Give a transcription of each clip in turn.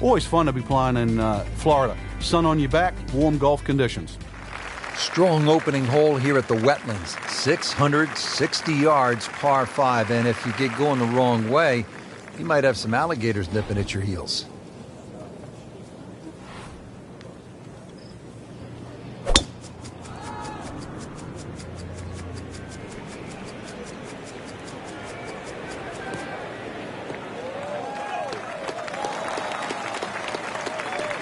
Always fun to be playing in Florida. Sun on your back, warm golf conditions. Strong opening hole here at the Wetlands. 660 yards, par 5. And if you get going the wrong way, you might have some alligators nipping at your heels.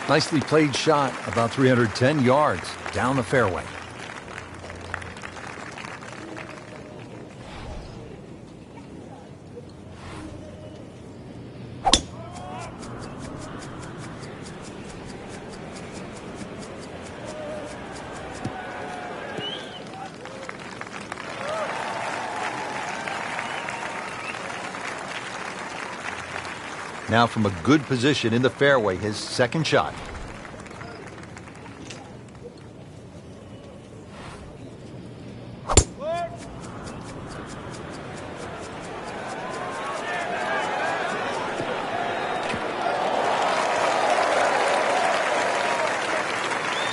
Nicely played shot, about 310 yards down the fairway. Now from a good position in the fairway, his second shot.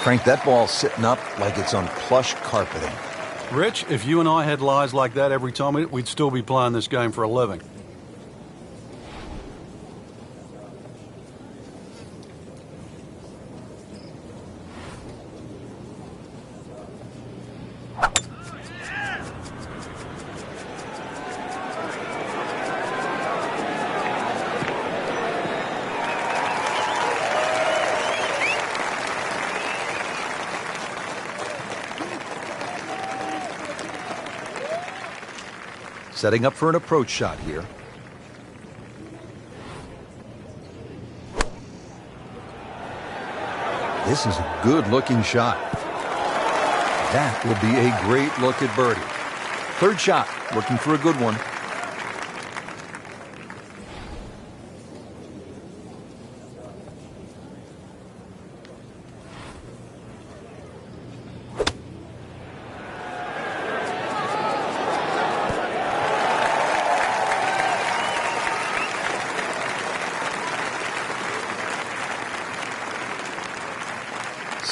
Frank, that ball's sitting up like it's on plush carpeting. Rich, if you and I had lies like that every time, we'd still be playing this game for a living. Setting up for an approach shot here. This is a good-looking shot. That will be a great look at birdie. Third shot, looking for a good one.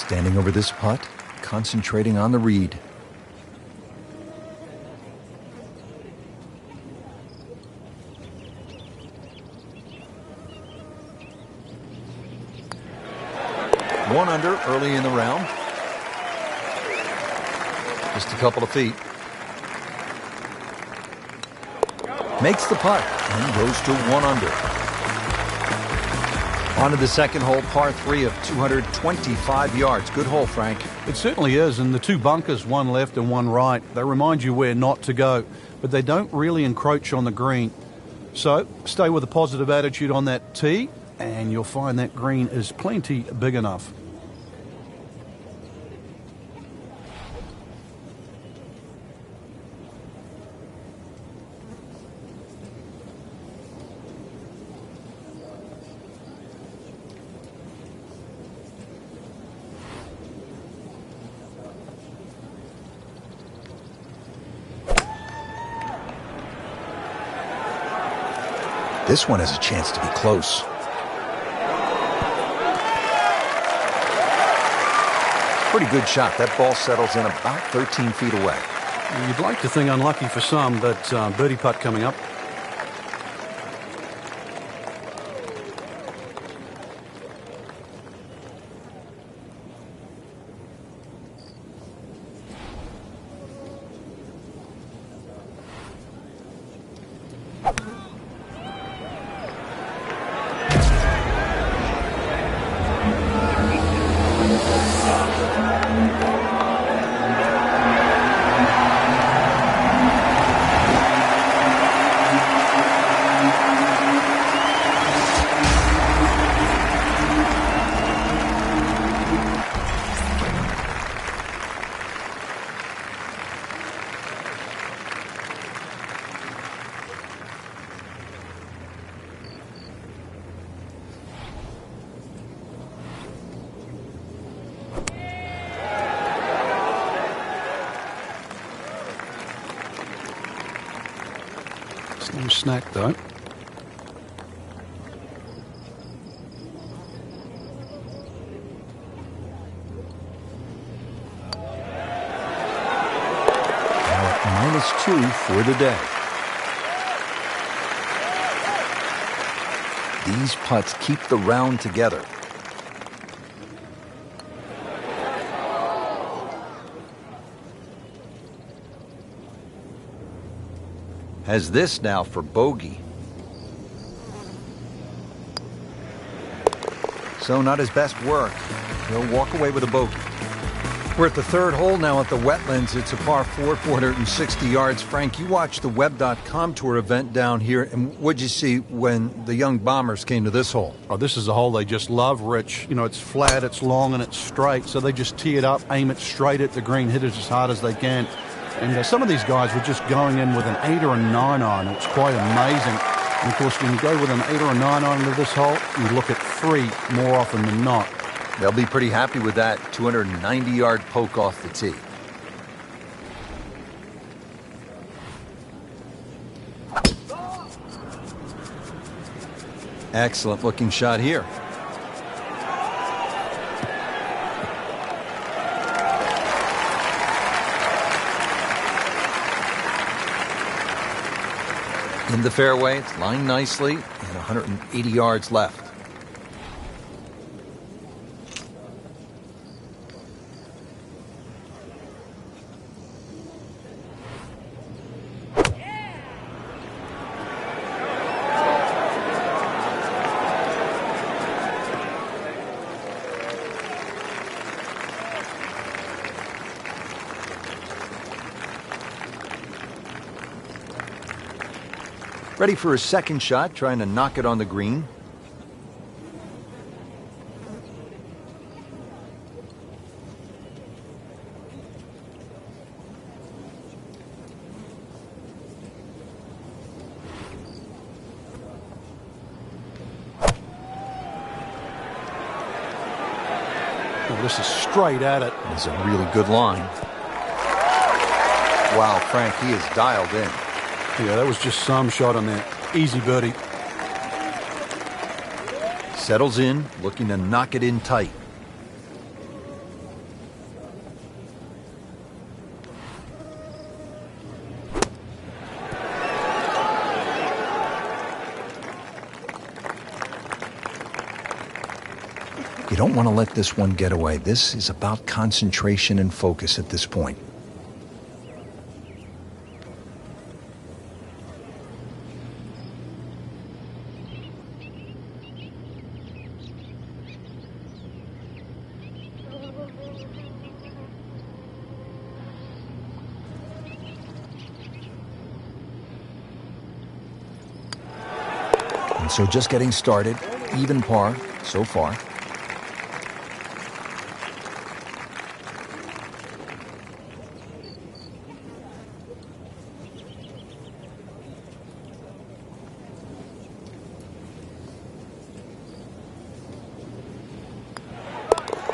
Standing over this putt, concentrating on the read. One under early in the round. Just a couple of feet. Makes the putt and goes to one under. On to the second hole, par 3 of 225 yards. Good hole, Frank. It certainly is, and the two bunkers, one left and one right, they remind you where not to go, but they don't really encroach on the green. So stay with a positive attitude on that tee, and you'll find that green is plenty big enough. This one has a chance to be close. Pretty good shot. That ball settles in about 13 feet away. You'd like to think unlucky for some, but birdie putt coming up. No snack though. -2 for the day. These putts keep the round together. Has this now for bogey. So not his best work. He'll walk away with a bogey. We're at the third hole now at the Wetlands. It's a par 4, 460 yards. Frank, you watched the Web.com Tour event down here, and what'd you see when the young bombers came to this hole? Oh, this is a hole they just love, Rich. You know, it's flat, it's long, and it's straight, so they just tee it up, aim it straight at the green, hit it as hard as they can. And some of these guys were just going in with an 8 or a 9 iron. It was quite amazing. And of course, when you go with an 8 or a 9 iron into this hole, you look at 3 more often than not. They'll be pretty happy with that 290-yard poke off the tee. Excellent looking shot here. In the fairway, it's lined nicely, and 180 yards left. Ready for his second shot, trying to knock it on the green. Well, this is straight at it. It's a really good line. Wow, Frank, he is dialed in. Yeah, that was just some shot on that. Easy birdie. Settles in, looking to knock it in tight. You don't want to let this one get away. This is about concentration and focus at this point. And so just getting started, even par so far.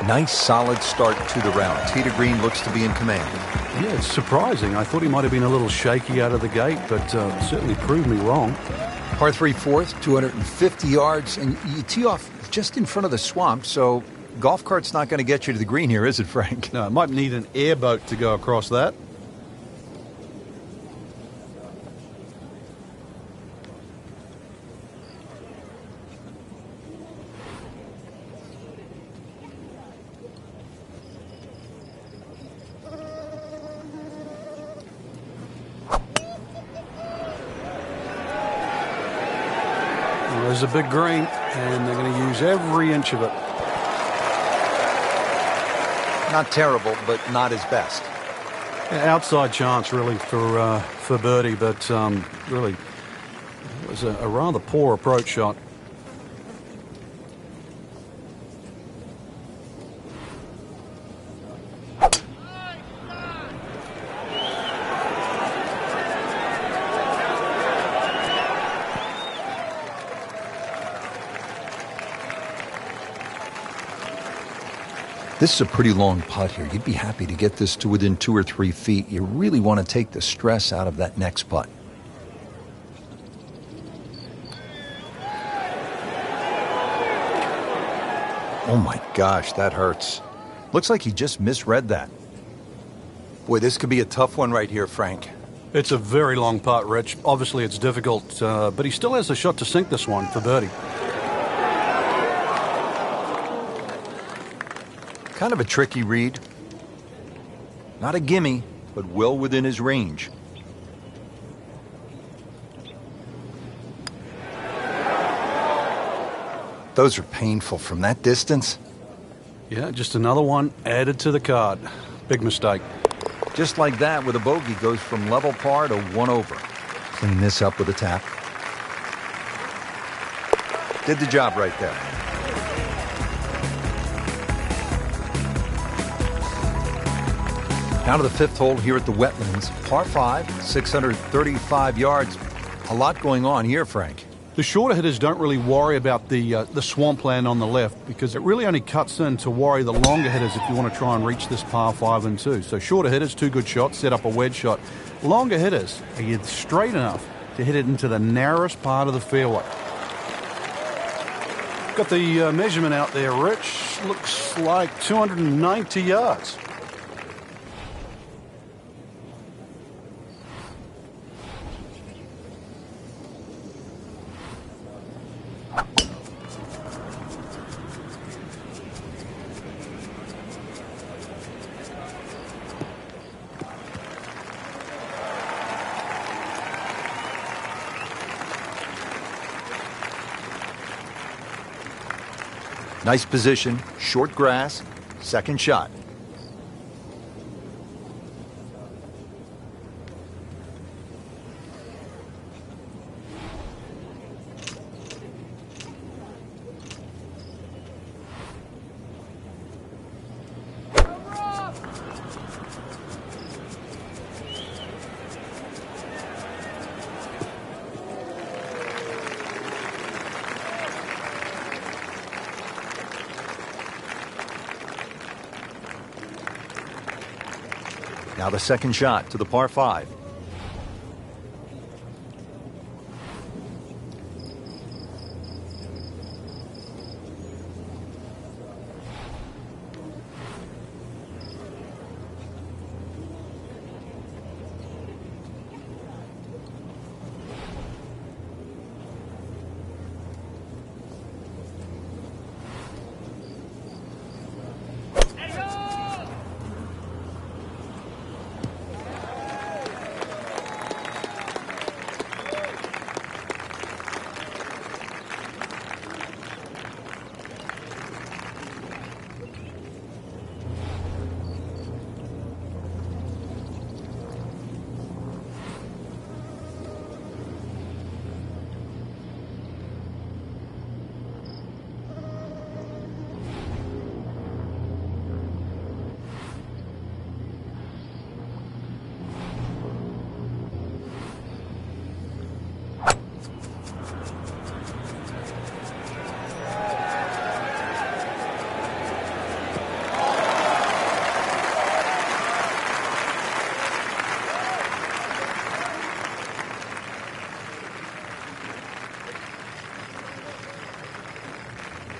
Nice solid start to the round. Tee to green looks to be in command. Yeah, it's surprising. I thought he might have been a little shaky out of the gate, but certainly proved me wrong. Par 3 fourth, 250 yards, and you tee off just in front of the swamp, so golf cart's not going to get you to the green here, is it, Frank? No, it might need an airboat to go across that. There's a big green, and they're going to use every inch of it. Not terrible, but not his best. Yeah, outside chance, really, for birdie, but really, it was a rather poor approach shot. This is a pretty long putt here. You'd be happy to get this to within 2 or 3 feet. You really want to take the stress out of that next putt. Oh my gosh, that hurts. Looks like he just misread that. Boy, this could be a tough one right here, Frank. It's a very long putt, Rich. Obviously, it's difficult, but he still has a shot to sink this one for birdie. Kind of a tricky read. Not a gimme, but well within his range. Those are painful from that distance. Yeah, just another one added to the card. Big mistake. Just like that, with a bogey, goes from level par to one over. Clean this up with a tap. Did the job right there. Now to the fifth hole here at the Wetlands. Par 5, 635 yards. A lot going on here, Frank. The shorter hitters don't really worry about the swampland on the left because it really only cuts in to worry the longer hitters if you want to try and reach this par 5 and 2. So shorter hitters, 2 good shots, set up a wedge shot. Longer hitters are you straight enough to hit it into the narrowest part of the fairway. Got the measurement out there, Rich. Looks like 290 yards. Nice position, short grass, second shot. Now the second shot to the par 5.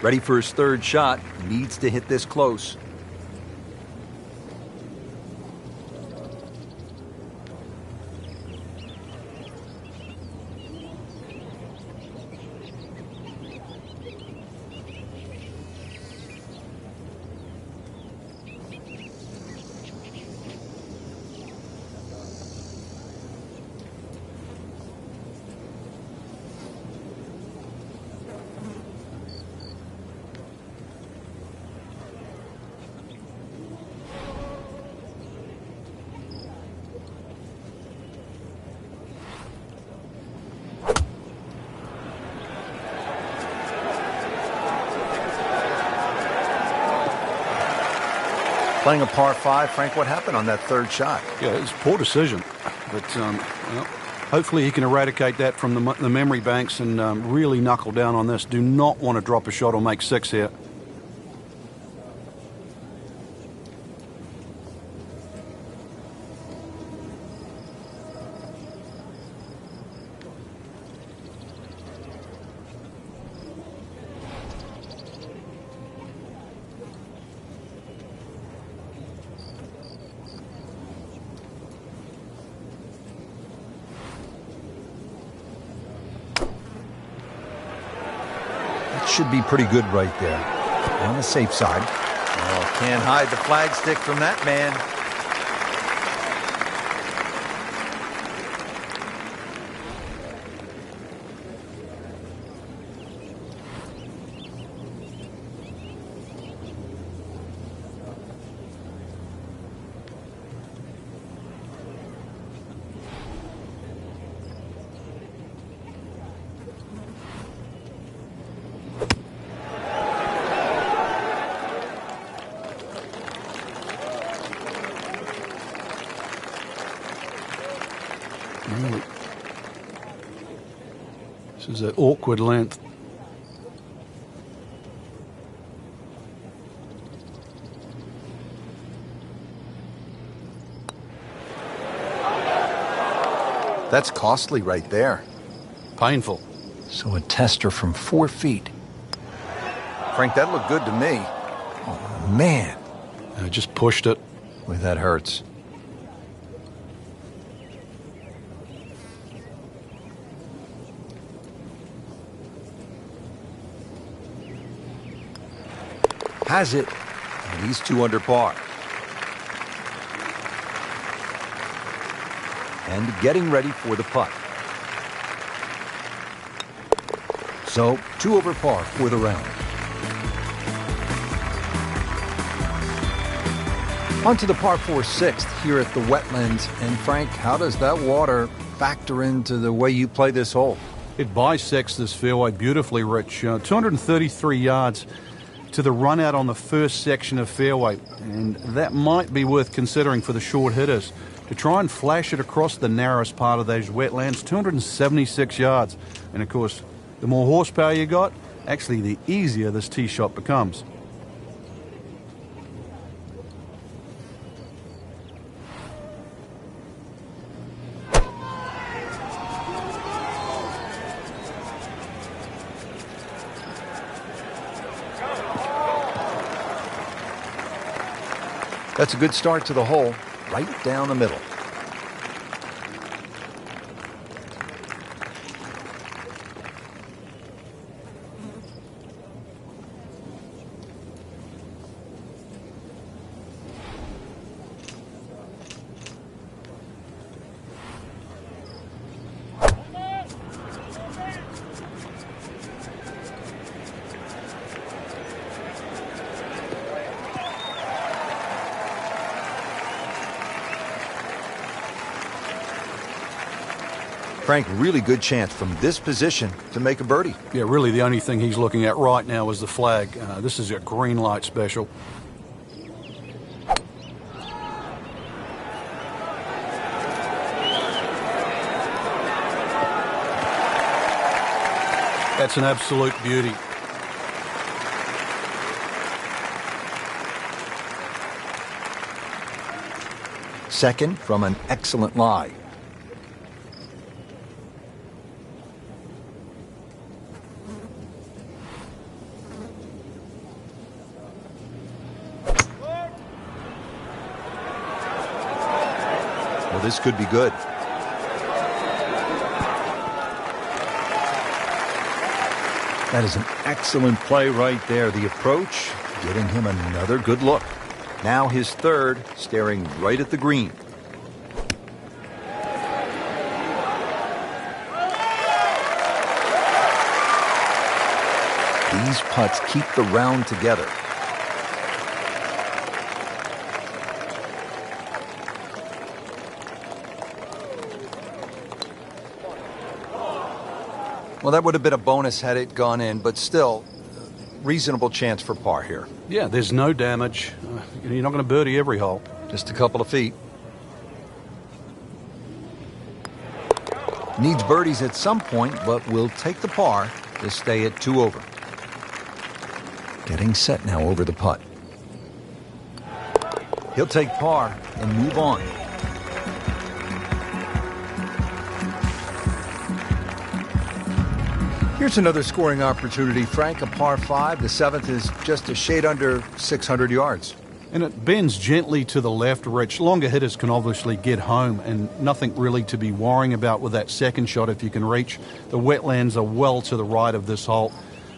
Ready for his third shot. Needs to hit this close. Playing a par 5, Frank, what happened on that third shot? Yeah, it's a poor decision. But well, hopefully he can eradicate that from the memory banks and really knuckle down on this. Do not want to drop a shot or make 6 here. should be pretty good right there. On the safe side. Oh, can't hide the flagstick from that man. This is an awkward length. That's costly right there. Painful. So a tester from 4 feet. Frank, that looked good to me. Oh, man. I just pushed it. Boy, that hurts. Has it. And he's 2 under par. And getting ready for the putt. So, 2 over par for the round. On to the par 4 sixth here at the Wetlands. And Frank, how does that water factor into the way you play this hole? It bisects this fairway beautifully, Rich. 233 yards to the run out on the first section of fairway. And that might be worth considering for the short hitters. To try and flash it across the narrowest part of those wetlands, 276 yards. And of course, the more horsepower you got, actually the easier this tee shot becomes. That's a good start to the hole, right down the middle. Frank, really good chance from this position to make a birdie. Yeah, really the only thing he's looking at right now is the flag. This is a green light special. That's an absolute beauty. Second from an excellent lie. Well, this could be good. That is an excellent play right there. The approach, getting him another good look. Now his third, staring right at the green. These putts keep the round together. Well, that would have been a bonus had it gone in, but still, reasonable chance for par here. Yeah, there's no damage. You're not going to birdie every hole. Just a couple of feet. Needs birdies at some point, but will take the par to stay at 2 over. Getting set now over the putt. He'll take par and move on. Here's another scoring opportunity, Frank, a par 5. The 7th is just a shade under 600 yards. And it bends gently to the left, Rich. Longer hitters can obviously get home, and nothing really to be worrying about with that second shot if you can reach. The wetlands are well to the right of this hole.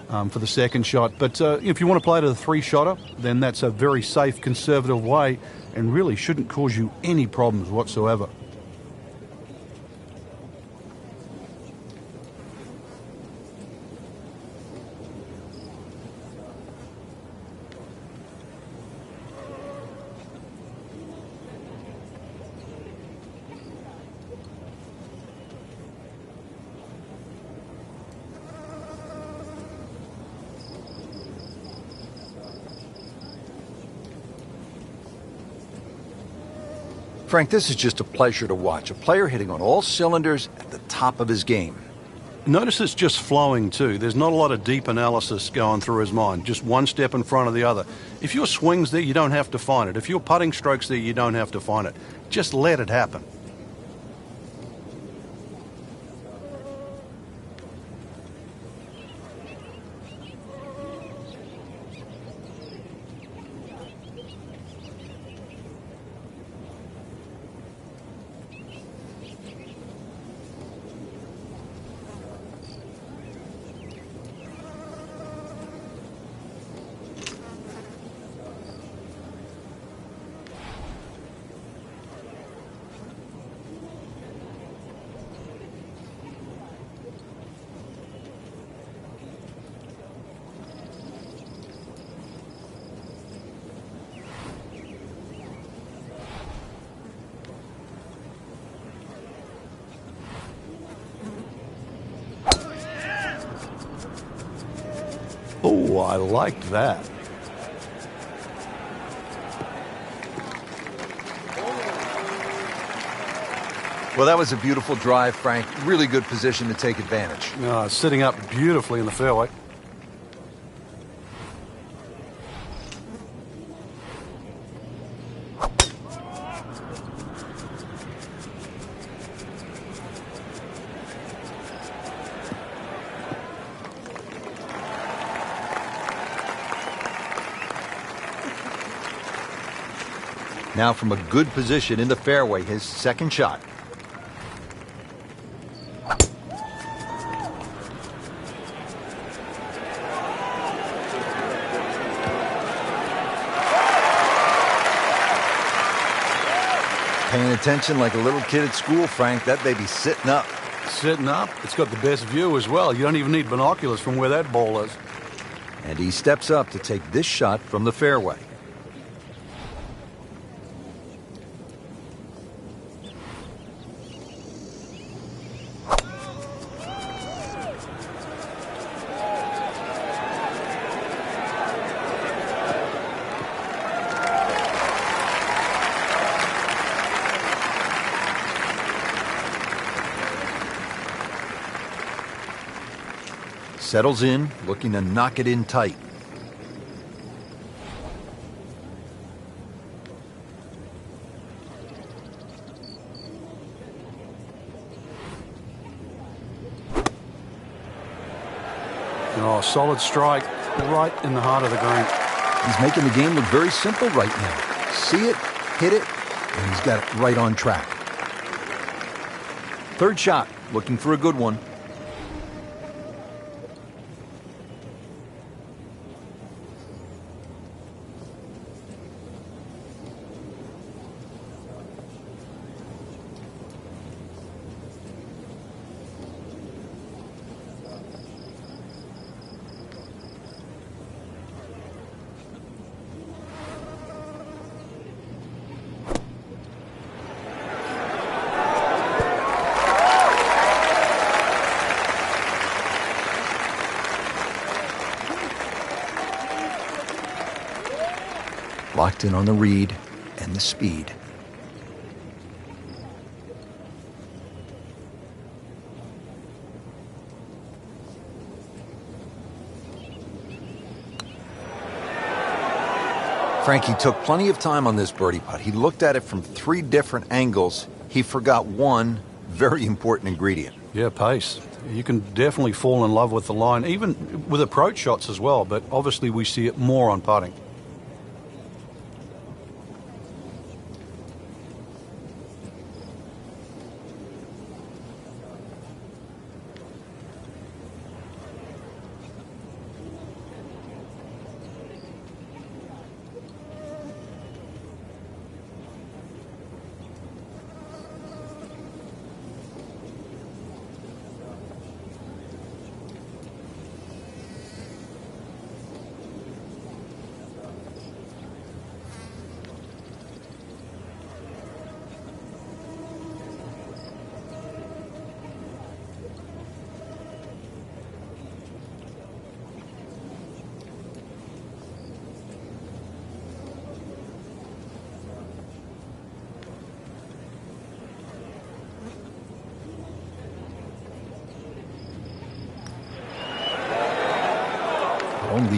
for the second shot. But if you want to play to the three-shotter, then that's a very safe, conservative way and really shouldn't cause you any problems whatsoever. Frank, this is just a pleasure to watch. A player hitting on all cylinders at the top of his game. Notice it's just flowing too. There's not a lot of deep analysis going through his mind. Just one step in front of the other. If your swing's there, you don't have to find it. If your putting stroke's there, you don't have to find it. Just let it happen. Oh, I liked that. Well, that was a beautiful drive, Frank. Really good position to take advantage. Sitting up beautifully in the fairway. Now from a good position in the fairway, his second shot. Paying attention like a little kid at school, Frank. That baby's sitting up. Sitting up. It's got the best view as well. You don't even need binoculars from where that ball is. And he steps up to take this shot from the fairway. Settles in, looking to knock it in tight. Oh, solid strike right in the heart of the green. He's making the game look very simple right now. See it, hit it, and he's got it right on track. Third shot, looking for a good one. Locked in on the read and the speed. Frankie took plenty of time on this birdie putt. He looked at it from 3 different angles. He forgot one very important ingredient. Yeah, pace. You can definitely fall in love with the line, even with approach shots as well, but obviously we see it more on putting.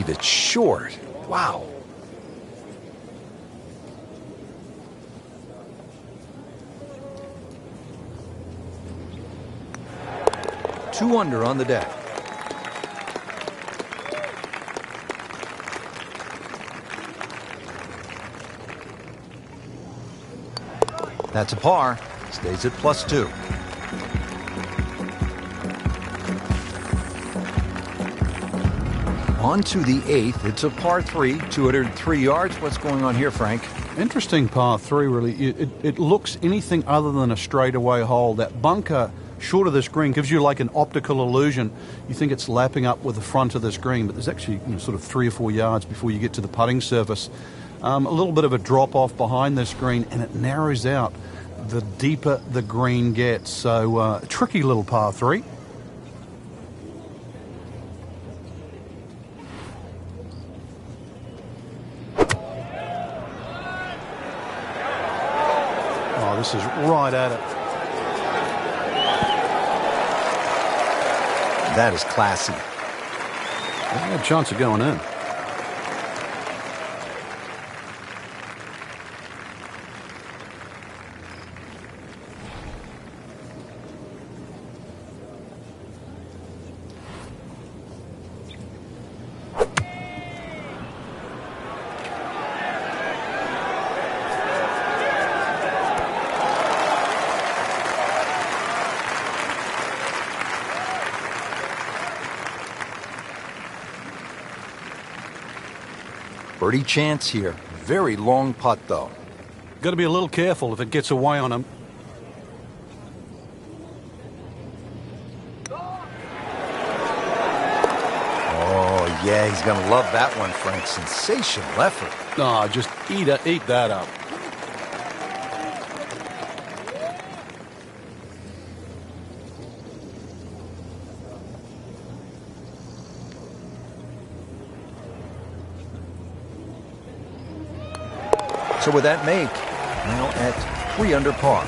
believe it's short. Wow. Two under on the deck. That's a par. Stays at +2. On to the 8th. It's a par 3, 203 yards. What's going on here, Frank? Interesting par 3, really. It looks anything other than a straightaway hole. That bunker short of this green gives you like an optical illusion. You think it's lapping up with the front of this green, but there's actually sort of 3 or 4 yards before you get to the putting surface. A little bit of a drop off behind this green, and it narrows out the deeper the green gets. So a tricky little par 3. Oh, this is right at it. That is classy. There's no chance of going in. Birdie chance here. Very long putt, though. Got to be a little careful if it gets away on him. Oh, yeah, he's going to love that one, Frank. Sensational effort. Oh, just eat that up. So with that make, now at 3 under par.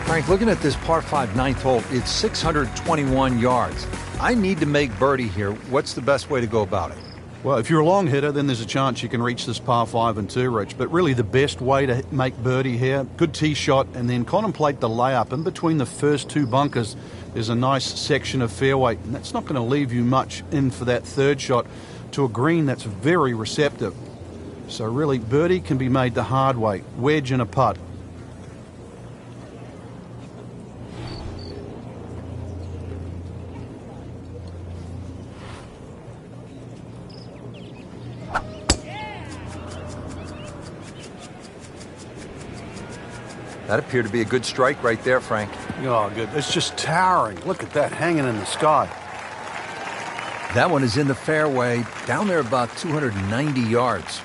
Frank, looking at this par 5 9th hole, it's 621 yards. I need to make birdie here. What's the best way to go about it? Well, if you're a long hitter, then there's a chance you can reach this par 5 and 2, Rich. But really the best way to make birdie here, good tee shot, and then contemplate the layup. In between the first 2 bunkers, there's a nice section of fairway, and that's not going to leave you much in for that third shot to a green that's very receptive. So really, birdie can be made the hard way, wedge and a putt. That appeared to be a good strike right there, Frank. Oh, good. It's just towering. Look at that hanging in the sky. That one is in the fairway, down there about 290 yards.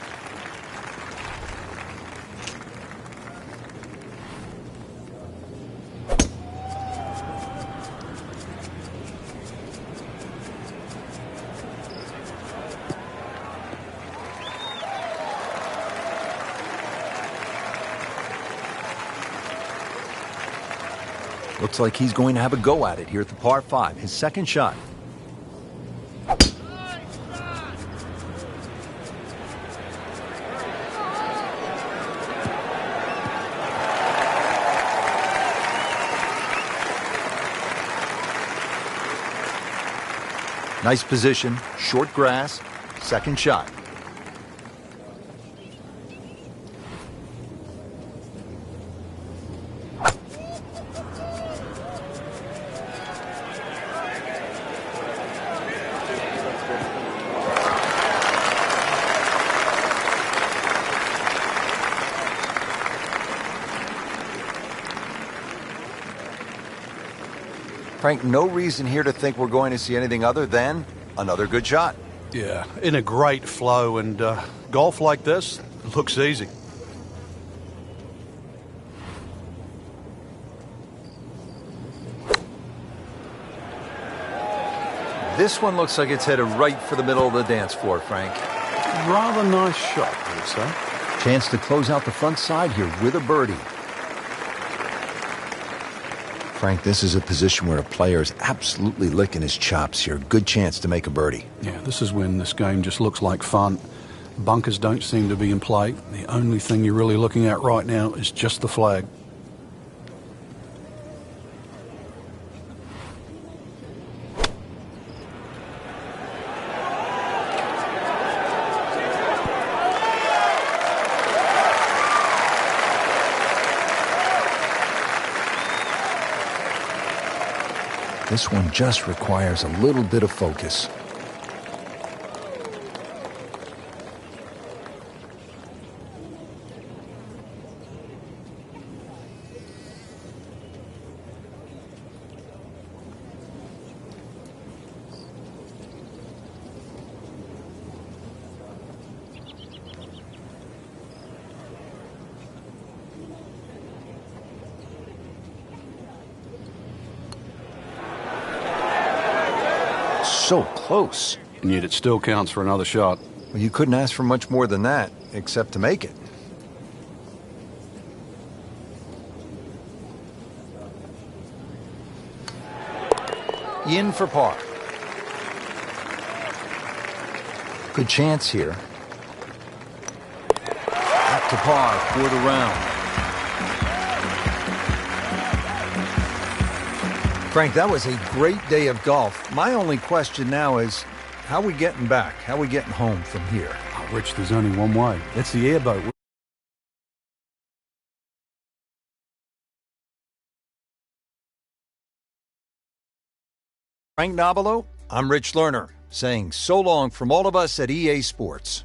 Looks like he's going to have a go at it here at the par 5, his second shot. Nice position, short grass, second shot. Frank, no reason here to think we're going to see anything other than another good shot. Yeah, in a great flow, and golf like this looks easy. This one looks like it's headed right for the middle of the dance floor, Frank. Rather nice shot, I would say. Chance to close out the front side here with a birdie. Frank, this is a position where a player is absolutely licking his chops here. Good chance to make a birdie. Yeah, this is when this game just looks like fun. Bunkers don't seem to be in play. The only thing you're really looking at right now is just the flag. This one just requires a little bit of focus. So close. And yet it still counts for another shot. Well, you couldn't ask for much more than that, except to make it. In for par. Good chance here. Up to par for the round. Frank, that was a great day of golf. My only question now is, how are we getting back? How are we getting home from here? Oh, Rich, there's only one way. That's the airboat. Frank Nobilo, I'm Rich Lerner, saying so long from all of us at EA Sports.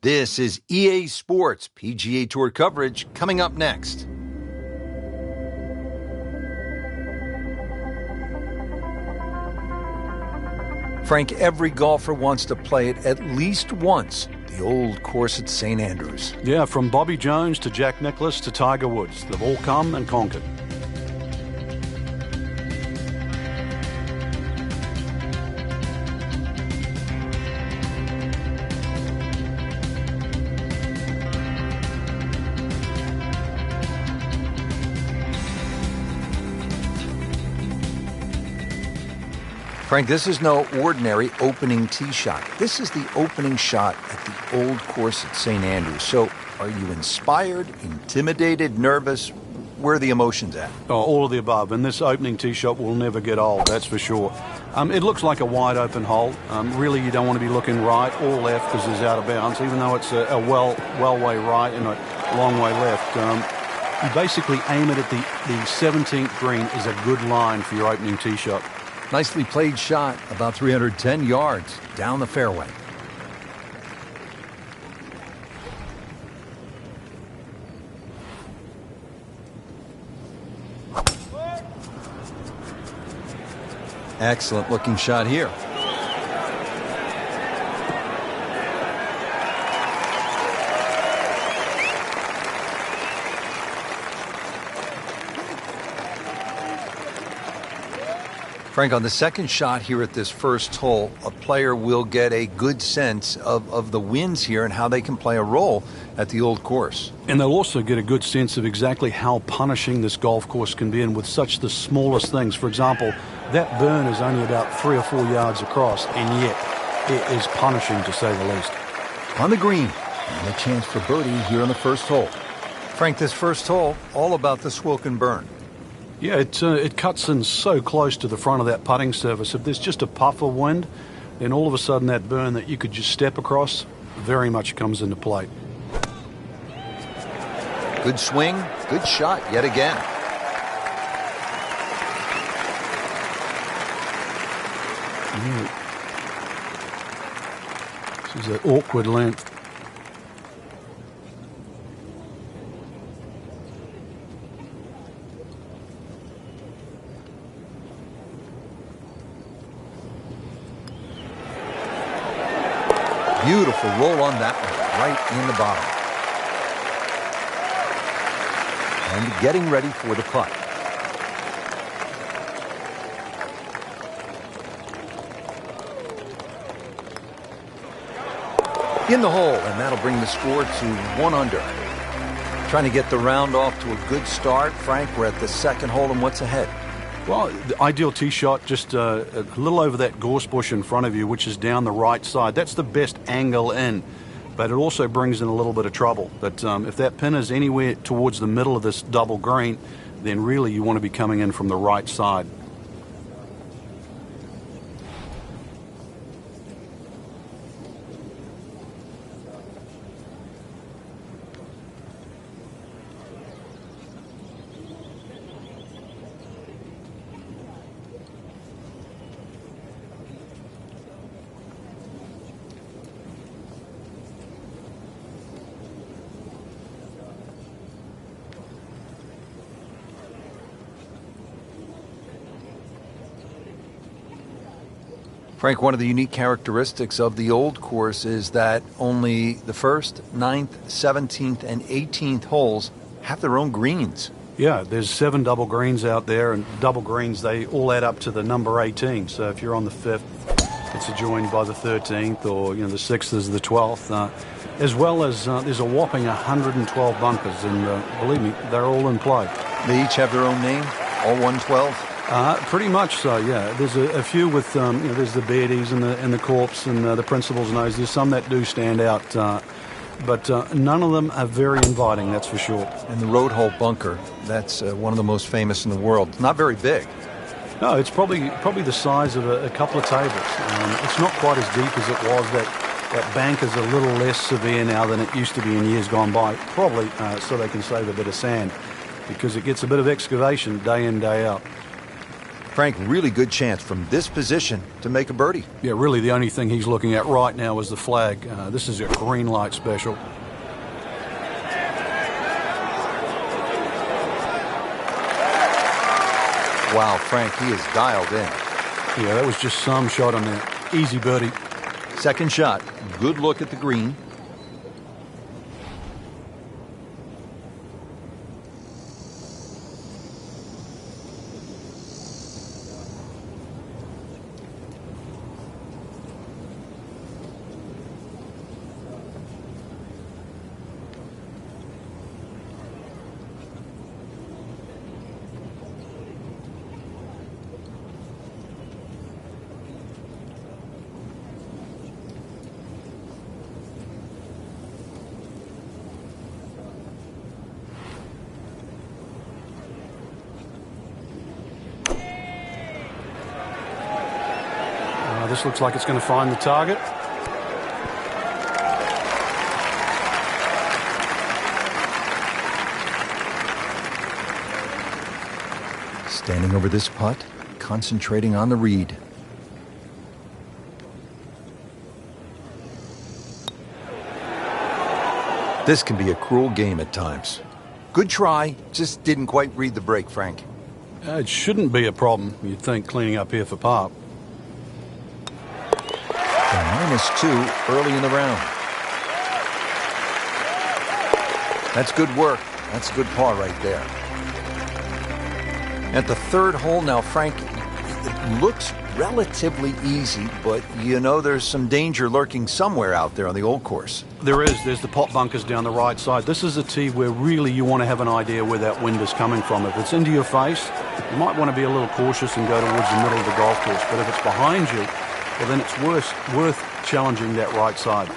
This is EA Sports PGA Tour coverage coming up next. Frank, every golfer wants to play it at least once, the old course at St. Andrews. Yeah, from Bobby Jones to Jack Nicklaus to Tiger Woods. They've all come and conquered. Frank, this is no ordinary opening tee shot. This is the opening shot at the old course at St. Andrews. So are you inspired, intimidated, nervous? Where are the emotions at? Oh, all of the above. And this opening tee shot will never get old, that's for sure. It looks like a wide open hole. Really, you don't want to be looking right or left because it's out of bounds, even though it's a well way right and a long way left. You basically aim it at the 17th green is a good line for your opening tee shot. Nicely played shot, about 310 yards down the fairway. Excellent looking shot here. Frank, on the second shot here at this first hole, a player will get a good sense of the winds here and how they can play a role at the old course. And they'll also get a good sense of exactly how punishing this golf course can be, and with such the smallest things. For example, that burn is only about 3 or 4 yards across, and yet it is punishing to say the least. on the green. And a chance for birdie here on the first hole. Frank, this first hole, all about the swill and burn. Yeah, it cuts in so close to the front of that putting surface. If there's just a puff of wind, then all of a sudden that burn that you could just step across very much comes into play. Good swing, good shot yet again. Yeah. This is an awkward length. Beautiful roll on that one, right in the bottom. And getting ready for the putt. In the hole, and that'll bring the score to 1 under. Trying to get the round off to a good start. Frank, we're at the second hole, and what's ahead? Well, the ideal tee shot just a little over that gorse bush in front of you, which is down the right side. That's the best angle in, but it also brings in a little bit of trouble. But if that pin is anywhere towards the middle of this double green, then really you want to be coming in from the right side. Frank, one of the unique characteristics of the old course is that only the 1st, 9th, 17th, and 18th holes have their own greens. Yeah, there's 7 double greens out there, and double greens, they all add up to the number 18. So if you're on the 5th, it's adjoined by the 13th, or the 6th is the 12th. As well as there's a whopping 112 bunkers, and believe me, they're all in play. They each have their own name, all 112? Pretty much so, yeah. There's a few with, there's the Beardies and the Corpse and the Principal's Nose. There's some that do stand out, but none of them are very inviting, that's for sure. And the Road Hole bunker, that's one of the most famous in the world. Not very big. No, it's probably the size of a couple of tables. It's not quite as deep as it was. That bank is a little less severe now than it used to be in years gone by, probably so they can save a bit of sand, because it gets a bit of excavation day in, day out. Frank, really good chance from this position to make a birdie. Yeah, really the only thing he's looking at right now is the flag. This is a green light special. Wow, Frank, he is dialed in. Yeah, that was just some shot on there. Easy birdie. Second shot, good look at the green. This looks like it's going to find the target. Standing over this putt, concentrating on the read. This can be a cruel game at times. Good try, just didn't quite read the break, Frank. It shouldn't be a problem, you'd think, cleaning up here for par. -2 early in the round. That's good work. That's a good par right there. At the third hole now, Frank, it looks relatively easy, but there's some danger lurking somewhere out there on the old course. There is. There's the pot bunkers down the right side. This is a tee where really you want to have an idea where that wind is coming from. If it's into your face, you might want to be a little cautious and go towards the middle of the golf course. But if it's behind you, well, then it's worth challenging that right side.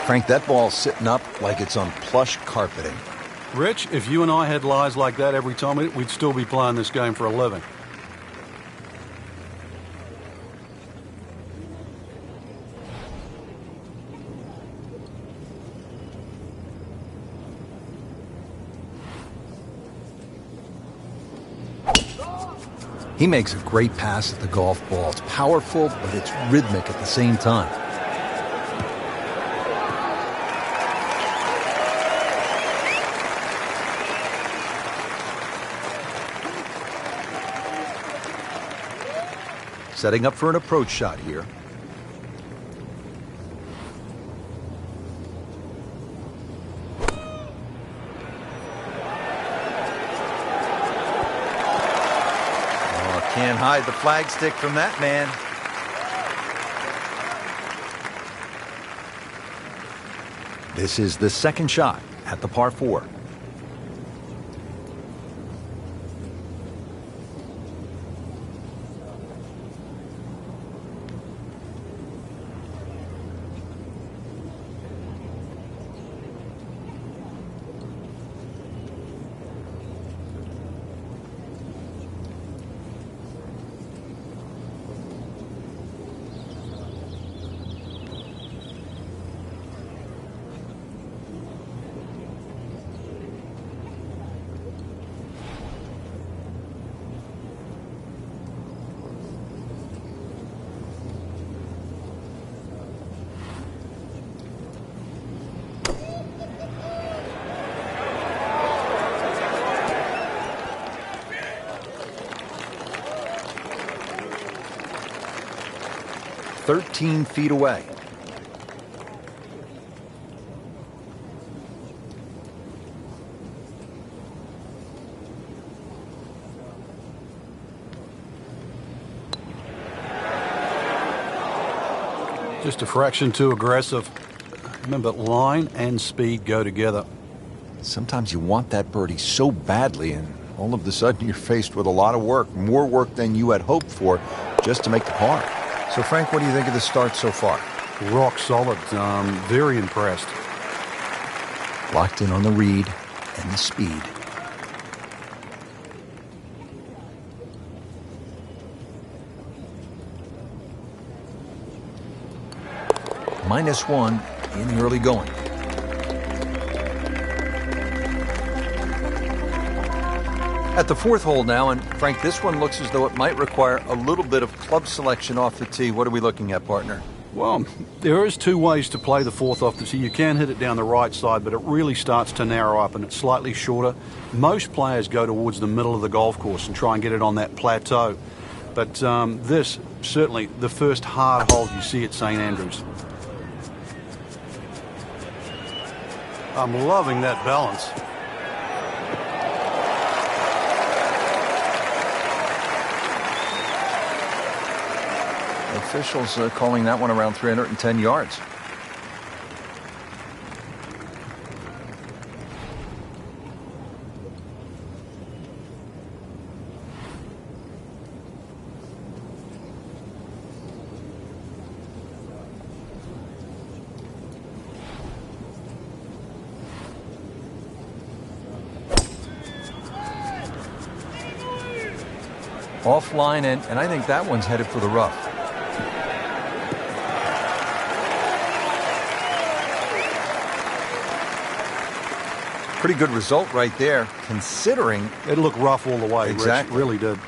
Frank, that ball's sitting up like it's on plush carpeting. Rich, if you and I had lies like that every time, we'd still be playing this game for a living. He makes a great pass at the golf ball. It's powerful, but it's rhythmic at the same time. Setting up for an approach shot here. Can't hide the flagstick from that man. This is the second shot at the par 4. "13 feet away." Just a fraction too aggressive. Remember, line and speed go together. Sometimes you want that birdie so badly, and all of a sudden you're faced with a lot of work, more work than you had hoped for, just to make the par. So, Frank, what do you think of the start so far? Rock solid. Very impressed. Locked in on the read and the speed. -1 in the early going. At the 4th hole now, and Frank, this one looks as though it might require a little bit of club selection off the tee. What are we looking at, partner? Well, there is 2 ways to play the 4th off the tee. You can hit it down the right side, but it really starts to narrow up and it's slightly shorter. Most players go towards the middle of the golf course and try and get it on that plateau. But this, certainly the first hard hole you see at St. Andrews. I'm loving that balance. Officials calling that one around 310 yards. Offline, and I think that one's headed for the rough. Pretty good result right there, considering it looked rough all the way. Exactly. Rich, really did.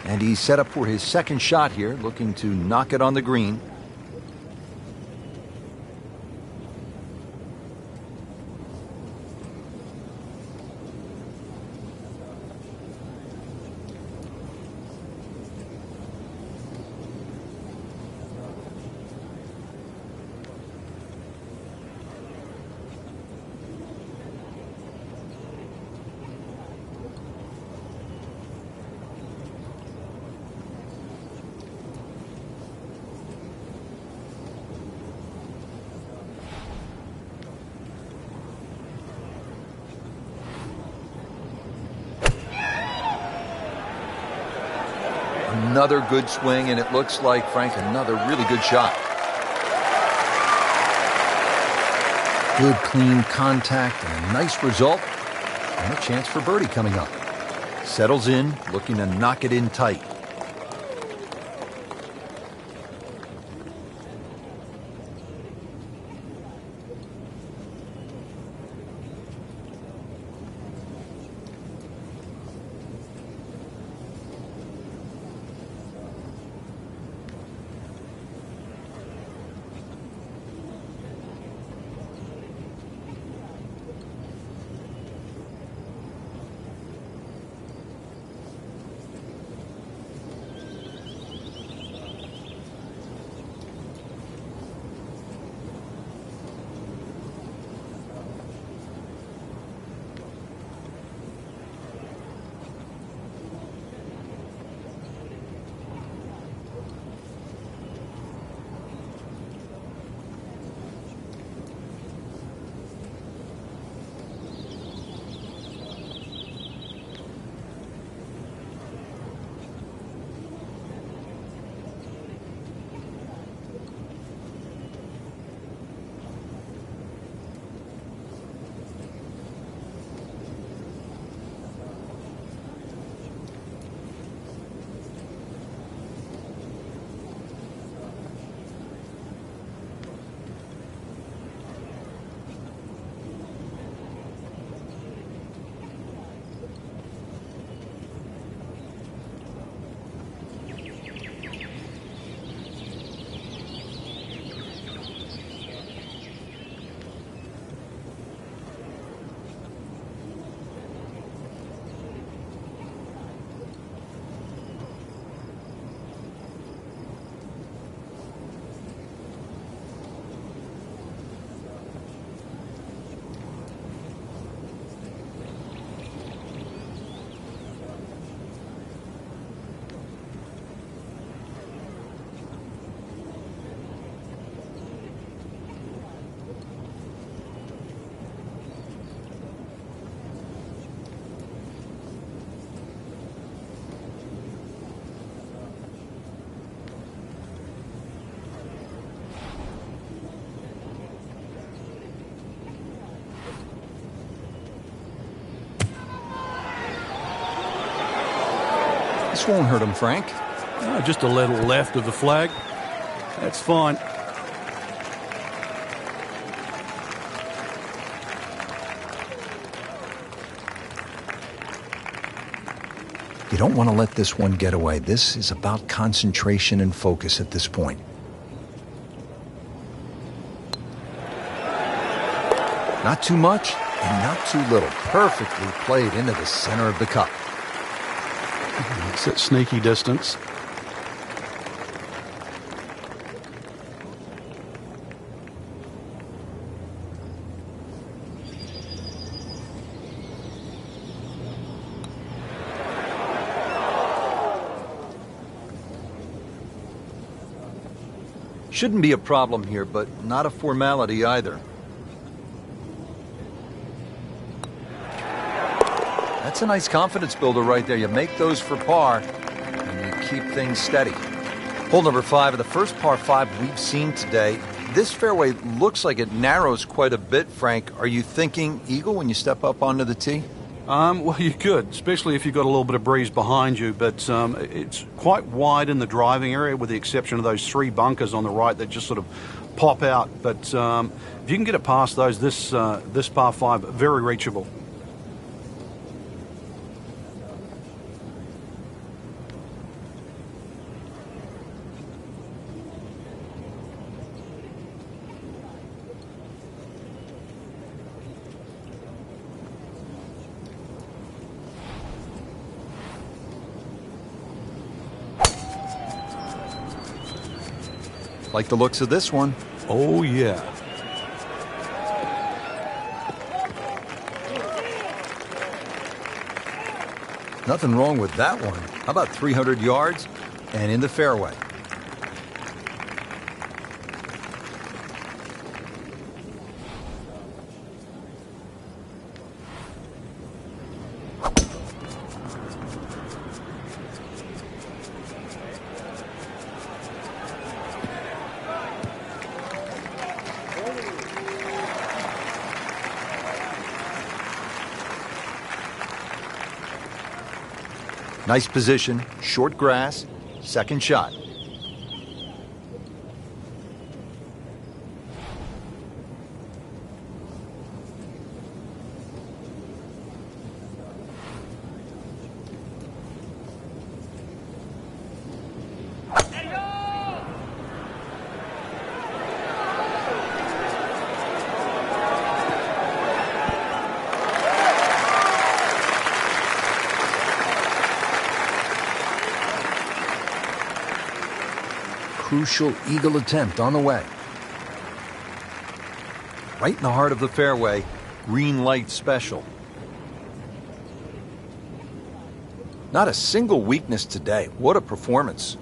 And he's set up for his second shot here, looking to knock it on the green. Another good swing, and it looks like, Frank, another really good shot. Good, clean contact and a nice result. And a chance for birdie coming up. Settles in, looking to knock it in tight. This won't hurt him, Frank. Just a little left of the flag. That's fine. You don't want to let this one get away. This is about concentration and focus at this point. Not too much and not too little. Perfectly played into the center of the cup. It's at sneaky distance. Shouldn't be a problem here, but not a formality either. That's a nice confidence builder right there. You make those for par, and you keep things steady. Hole number 5 of the first par 5 we've seen today. This fairway looks like it narrows quite a bit, Frank. Are you thinking eagle when you step up onto the tee? Well, you could, especially if you've got a little bit of breeze behind you, but it's quite wide in the driving area with the exception of those 3 bunkers on the right that just sort of pop out. But if you can get it past those, this par 5, very reachable. Like the looks of this one. Oh, yeah. Nothing wrong with that one. How about 300 yards and in the fairway? Nice position, short grass, second shot. Crucial eagle attempt on the way. Right in the heart of the fairway, green light special. Not a single weakness today. What a performance.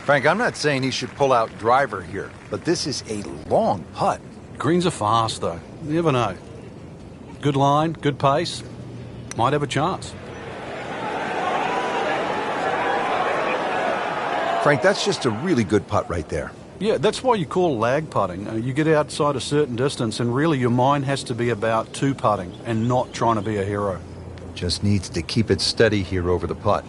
Frank, I'm not saying he should pull out driver here, but this is a long putt. Greens are fast, though. You never know. Good line, good pace. Might have a chance. Frank, that's just a really good putt right there. Yeah, that's why you call lag putting. You get outside a certain distance, and really your mind has to be about two putting and not trying to be a hero. Just needs to keep it steady here over the putt.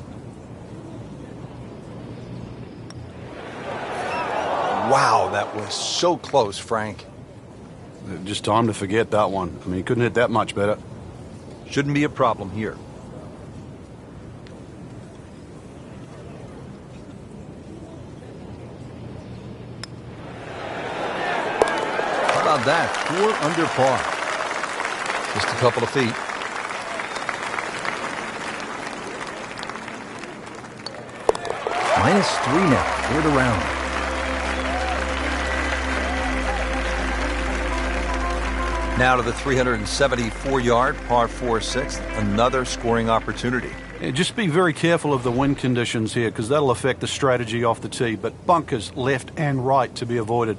Wow, that was so close, Frank. Just time to forget that one. I mean, he couldn't hit that much better. Shouldn't be a problem here. How about that? 4 under par. Just a couple of feet. -3 now for the round. Now to the 374-yard par 4 sixth, another scoring opportunity. Yeah, just be very careful of the wind conditions here because that'll affect the strategy off the tee, but bunkers left and right to be avoided.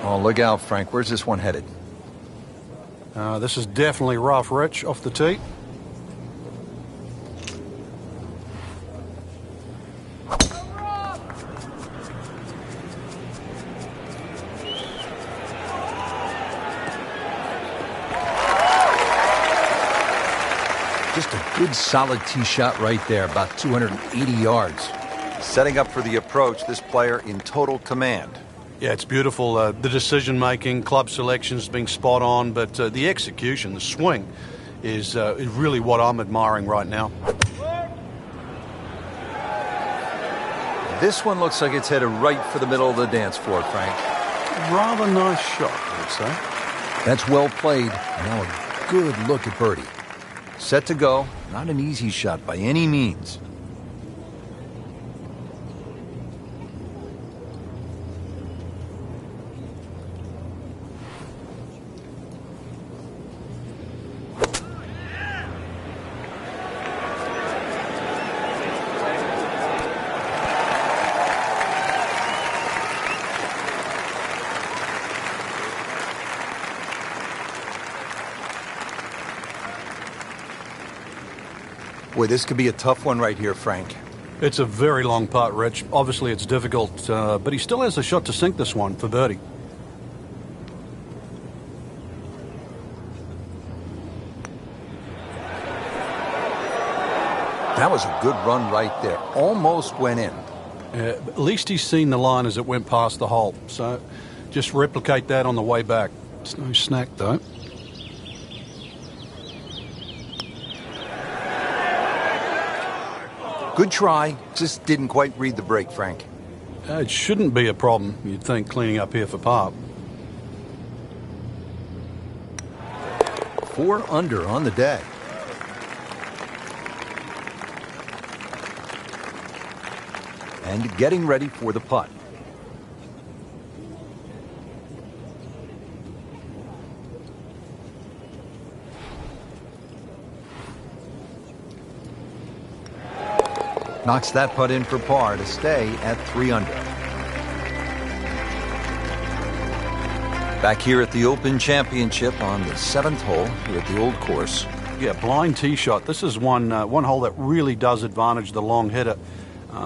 Oh, look out, Frank. Where's this one headed? This is definitely rough, Rich, off the tee. Just a good solid tee shot right there, about 280 yards. Setting up for the approach, this player in total command. Yeah, it's beautiful. The decision-making, club selection's being spot on, but the execution, the swing, is really what I'm admiring right now. This one looks like it's headed right for the middle of the dance floor, Frank. Rather nice shot, I'd say. That's well played. Now a good look at birdie. Set to go. Not an easy shot by any means. Boy, this could be a tough one right here, Frank. It's a very long putt, Rich. Obviously, it's difficult, but he still has a shot to sink this one for birdie. That was a good run right there. Almost went in. At least he's seen the line as it went past the hole, so just replicate that on the way back. It's no snack, though. Good try, just didn't quite read the break, Frank. It shouldn't be a problem, you'd think, cleaning up here for par. 4 under on the day. and getting ready for the putt. Knocks that putt in for par to stay at 3 under. Back here at the Open Championship on the 7th hole here at the Old Course. Yeah, blind tee shot. This is one hole that really does advantage the long hitter.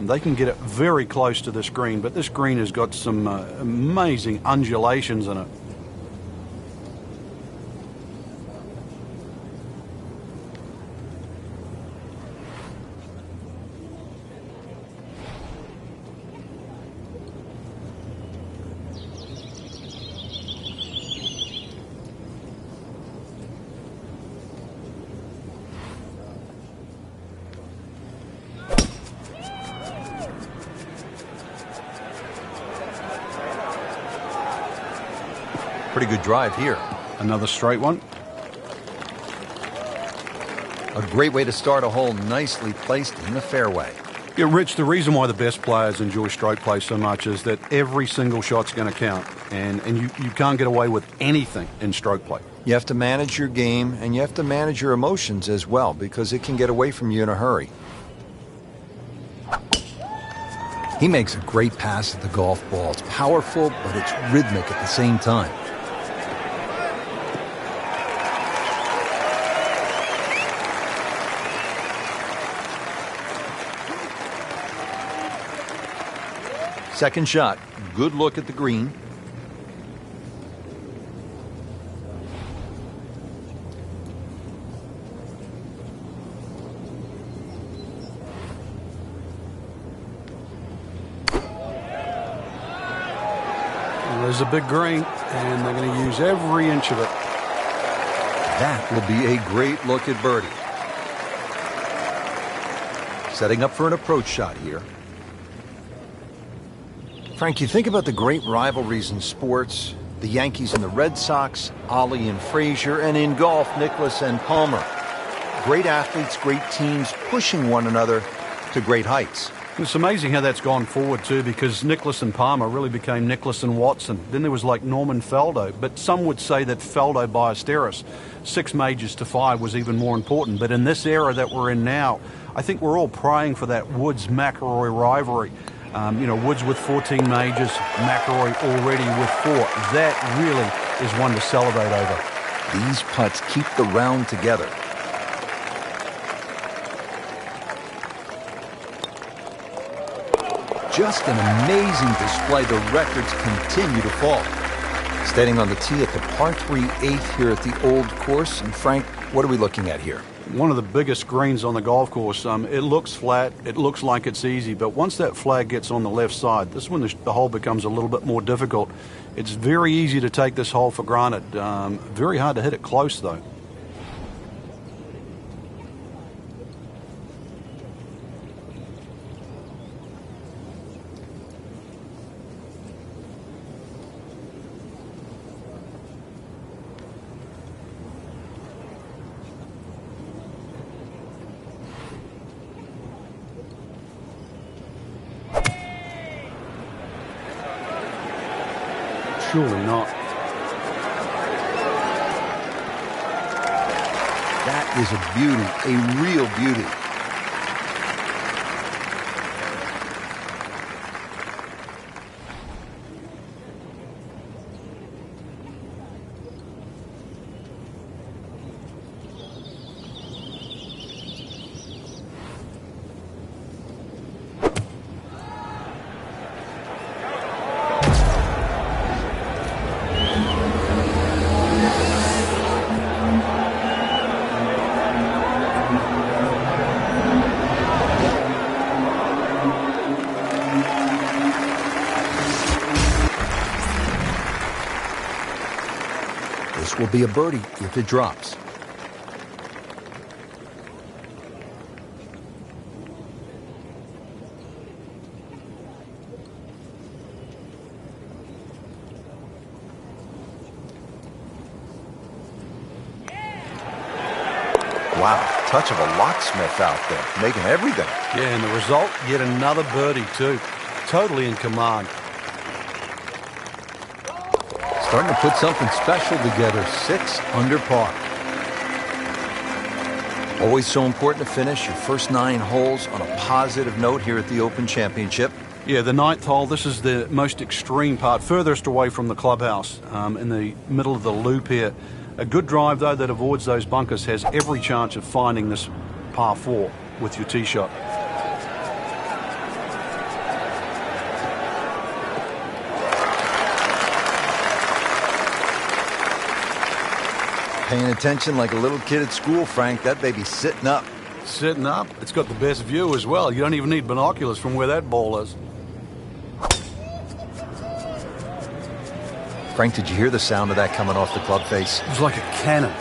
They can get it very close to this green, but this green has got some amazing undulations in it. Pretty good drive here. Another straight one. A great way to start a hole, nicely placed in the fairway. Yeah, Rich, the reason why the best players enjoy stroke play so much is that every single shot's going to count, and you can't get away with anything in stroke play. You have to manage your game, and you have to manage your emotions as well, because it can get away from you in a hurry. He makes a great pass at the golf ball. It's powerful, but it's rhythmic at the same time. Second shot, good look at the green. There's a big green, and they're going to use every inch of it. That will be a great look at birdie. Setting up for an approach shot here. Frank, you think about the great rivalries in sports, the Yankees and the Red Sox, Ollie and Frazier, and in golf, Nicklaus and Palmer. Great athletes, great teams pushing one another to great heights. It's amazing how that's gone forward too, because Nicklaus and Palmer really became Nicklaus and Watson. Then there was like Norman Faldo, but some would say that Faldo Ballesteros, 6 majors to 5, was even more important. But in this era that we're in now, I think we're all praying for that Woods-McElroy rivalry. Woods with 14 majors, McElroy already with 4. That really is one to celebrate over. These putts keep the round together. Just an amazing display. The records continue to fall. Standing on the tee at the par 3 8th here at the Old Course. And Frank, what are we looking at here? One of the biggest greens on the golf course. It looks flat, it looks like it's easy, but once that flag gets on the left side, this is when the hole becomes a little bit more difficult. It's very easy to take this hole for granted. Very hard to hit it close, though. Surely not. That is a beauty, a real beauty. This will be a birdie if it drops. Wow, touch of a locksmith out there, making everything. Yeah, and the result, yet another birdie too. Totally in command. Starting to put something special together. 6 under par. Always so important to finish your first 9 holes on a positive note here at the Open Championship. Yeah, the 9th hole, this is the most extreme part, furthest away from the clubhouse, in the middle of the loop here. A good drive, though, that avoids those bunkers has every chance of finding this par 4 with your tee shot. Paying attention like a little kid at school, Frank. That baby's sitting up. Sitting up. It's got the best view as well. You don't even need binoculars from where that ball is. Frank, did you hear the sound of that coming off the club face? It was like a cannon.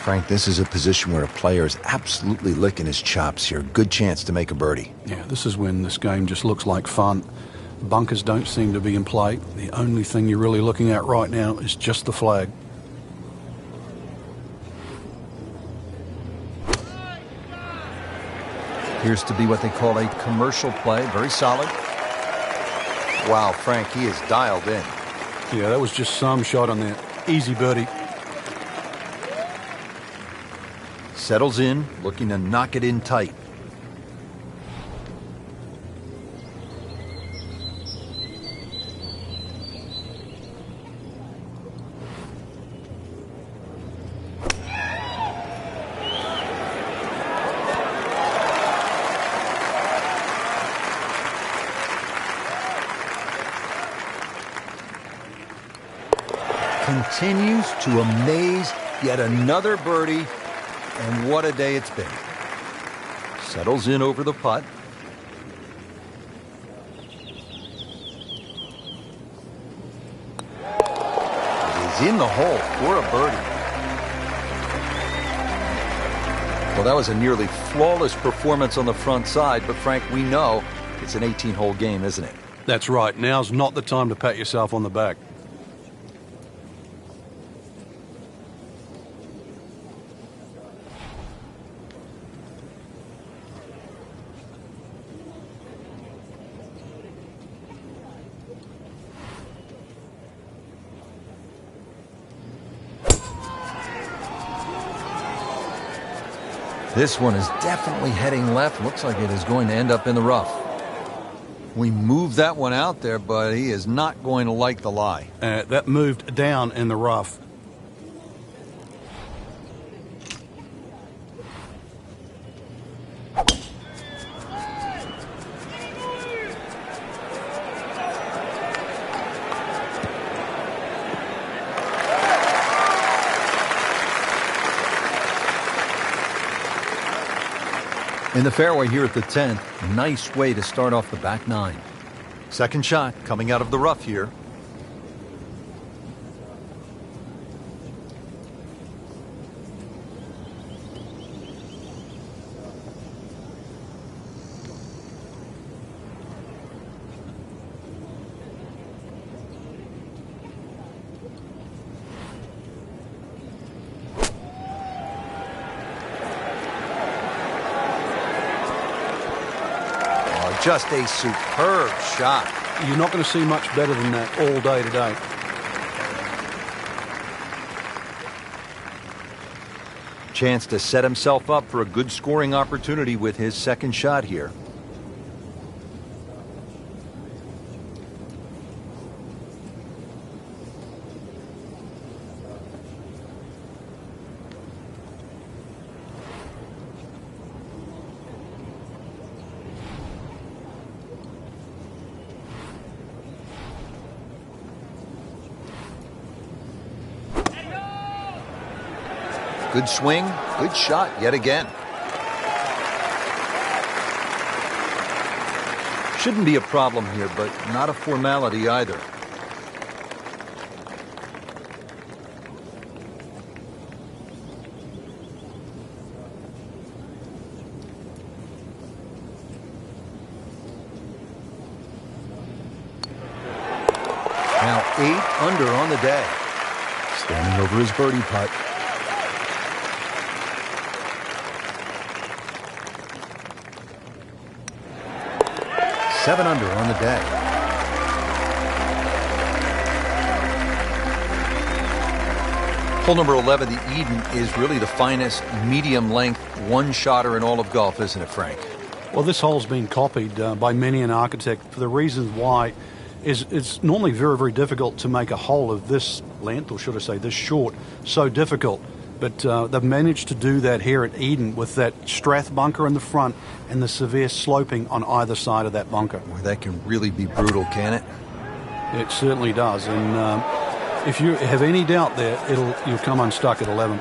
Frank, this is a position where a player is absolutely licking his chops here. Good chance to make a birdie. Yeah, this is when this game just looks like fun. Bunkers don't seem to be in play. The only thing you're really looking at right now is just the flag. Appears to be what they call a commercial play. Very solid. Wow, Frank, he is dialed in. Yeah, that was just some shot on there. Easy birdie. Settles in, looking to knock it in tight. Continues to amaze. Yet another birdie. And what a day it's been. Settles in over the putt. It is in the hole for a birdie. Well, that was a nearly flawless performance on the front side, but Frank, we know it's an 18-hole game, isn't it? That's right. Now's not the time to pat yourself on the back. This one is definitely heading left. Looks like it is going to end up in the rough. We moved that one out there, but he is not going to like the lie. That moved down in the rough. In the fairway here at the 10th, nice way to start off the back 9. Second shot coming out of the rough here. Just a superb shot. You're not going to see much better than that all day today. Chance to set himself up for a good scoring opportunity with his second shot here. Good swing, good shot yet again. Shouldn't be a problem here, but not a formality either. 8 under on the day. Standing over his birdie putt. Seven under on the day. Hole number 11, the Eden, is really the finest medium-length one-shotter in all of golf, isn't it, Frank? Well, this hole's been copied by many an architect for the reasons why it's normally very, very difficult to make a hole of this length, or should I say this short, so difficult. But they've managed to do that here at Eden with that Strath bunker in the front and the severe sloping on either side of that bunker. Well, that can really be brutal, can it? It certainly does. And if you have any doubt there, you'll come unstuck at 11.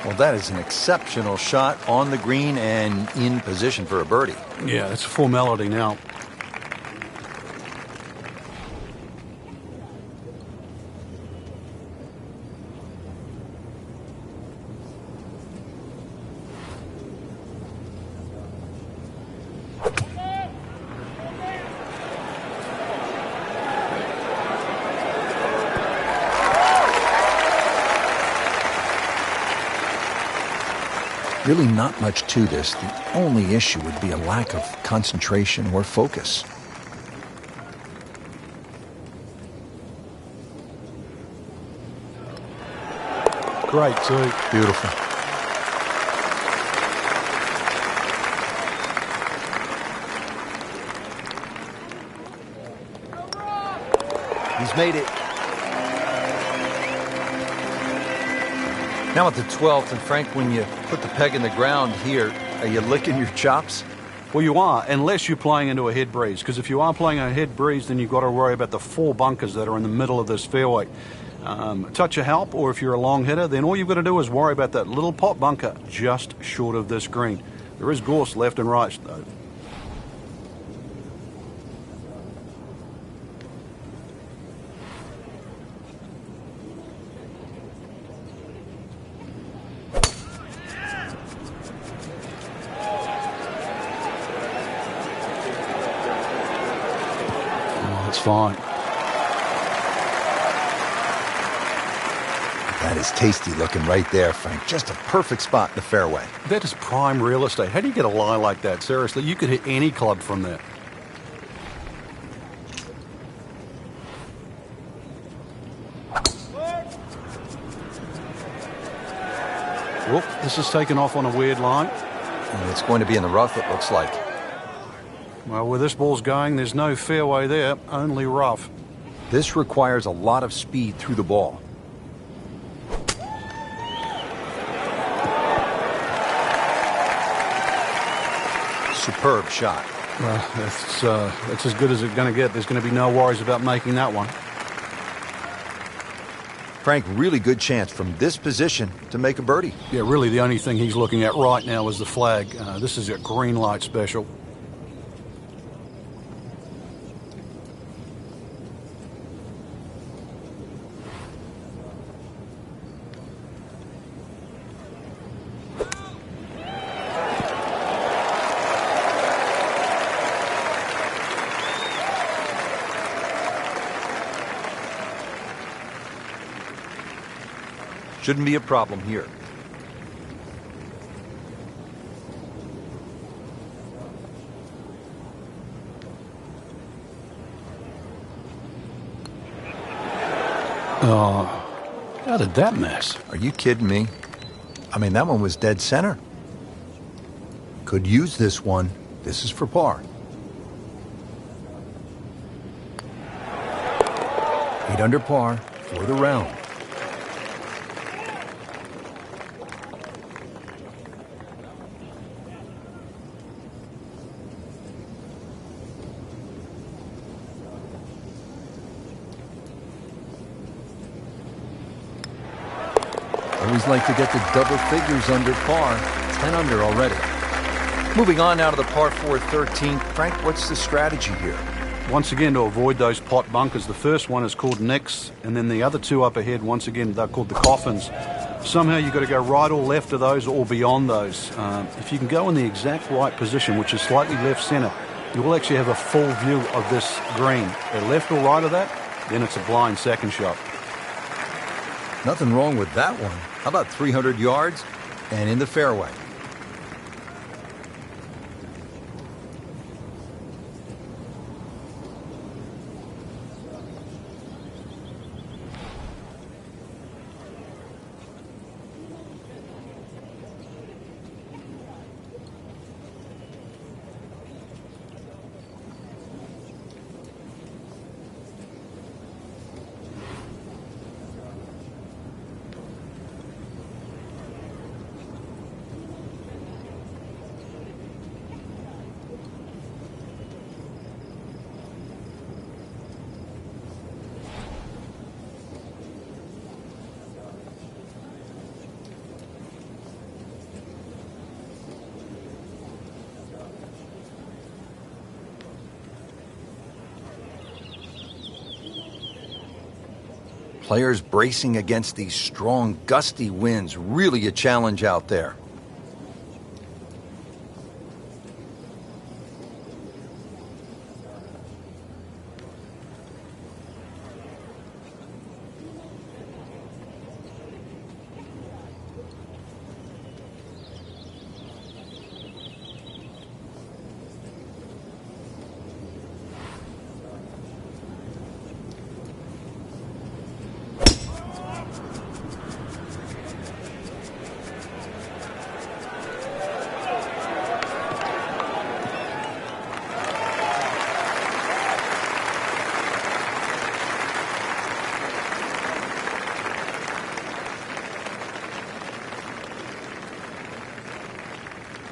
Well, that is an exceptional shot on the green and in position for a birdie. Yeah, it's a formality now. Really not much to this. The only issue would be a lack of concentration or focus. Great too. Beautiful. He's made it. Now at the 12th, and Frank, when you put the peg in the ground here, are you licking your chops? Well, you are, unless you're playing into a head breeze. Because if you are playing a head breeze, then you've got to worry about the 4 bunkers that are in the middle of this fairway. A touch of help, or if you're a long hitter, then all you've got to do is worry about that little pot bunker just short of this green. There is gorse left and right, though. It's fine. That is tasty looking right there, Frank. Just a perfect spot in the fairway. That is prime real estate. How do you get a lie like that? Seriously, you could hit any club from there. Whoop, this is taken off on a weird line. And it's going to be in the rough, it looks like. Well, where this ball's going, there's no fairway there, only rough. This requires a lot of speed through the ball. Superb shot. Well, that's as good as it's going to get. There's going to be no worries about making that one. Frank, really good chance from this position to make a birdie. Yeah, really the only thing he's looking at right now is the flag. This is a green light special. Shouldn't be a problem here. How did that miss? Are you kidding me? I mean, that one was dead center. Could use this one. This is for par. 8 under par for the round. Always like to get the double figures under par. 10 under already. Moving on now to the par 4 13th. Frank, what's the strategy here? Once again, to avoid those pot bunkers, the first one is called nicks, and then the other two up ahead, once again, they're called the coffins. Somehow you've got to go right or left of those or beyond those. If you can go in the exact right position, which is slightly left center, You will actually have a full view of this green. Left or right of that, then it's a blind second shot. Nothing wrong with that one. How about 300 yards and in the fairway? Players bracing against these strong, gusty winds. Really a challenge out there.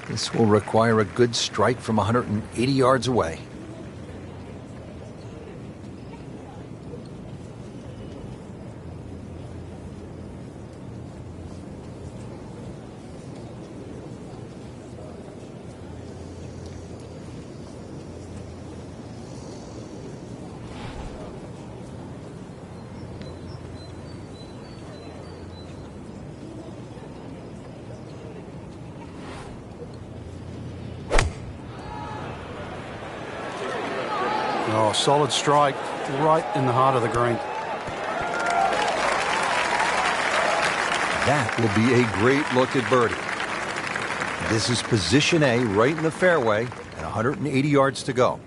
This will require a good strike from 180 yards away. Oh, solid strike right in the heart of the green. That will be a great look at birdie. This is position A right in the fairway and 180 yards to go.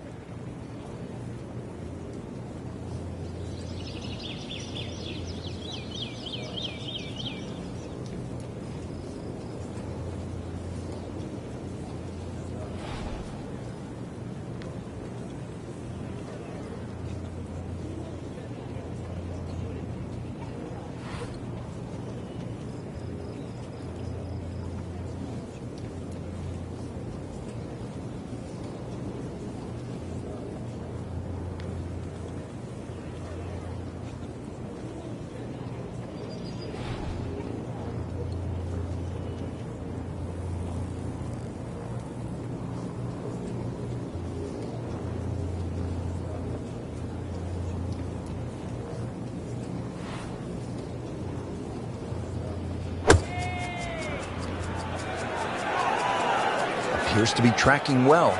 Appears to be tracking well.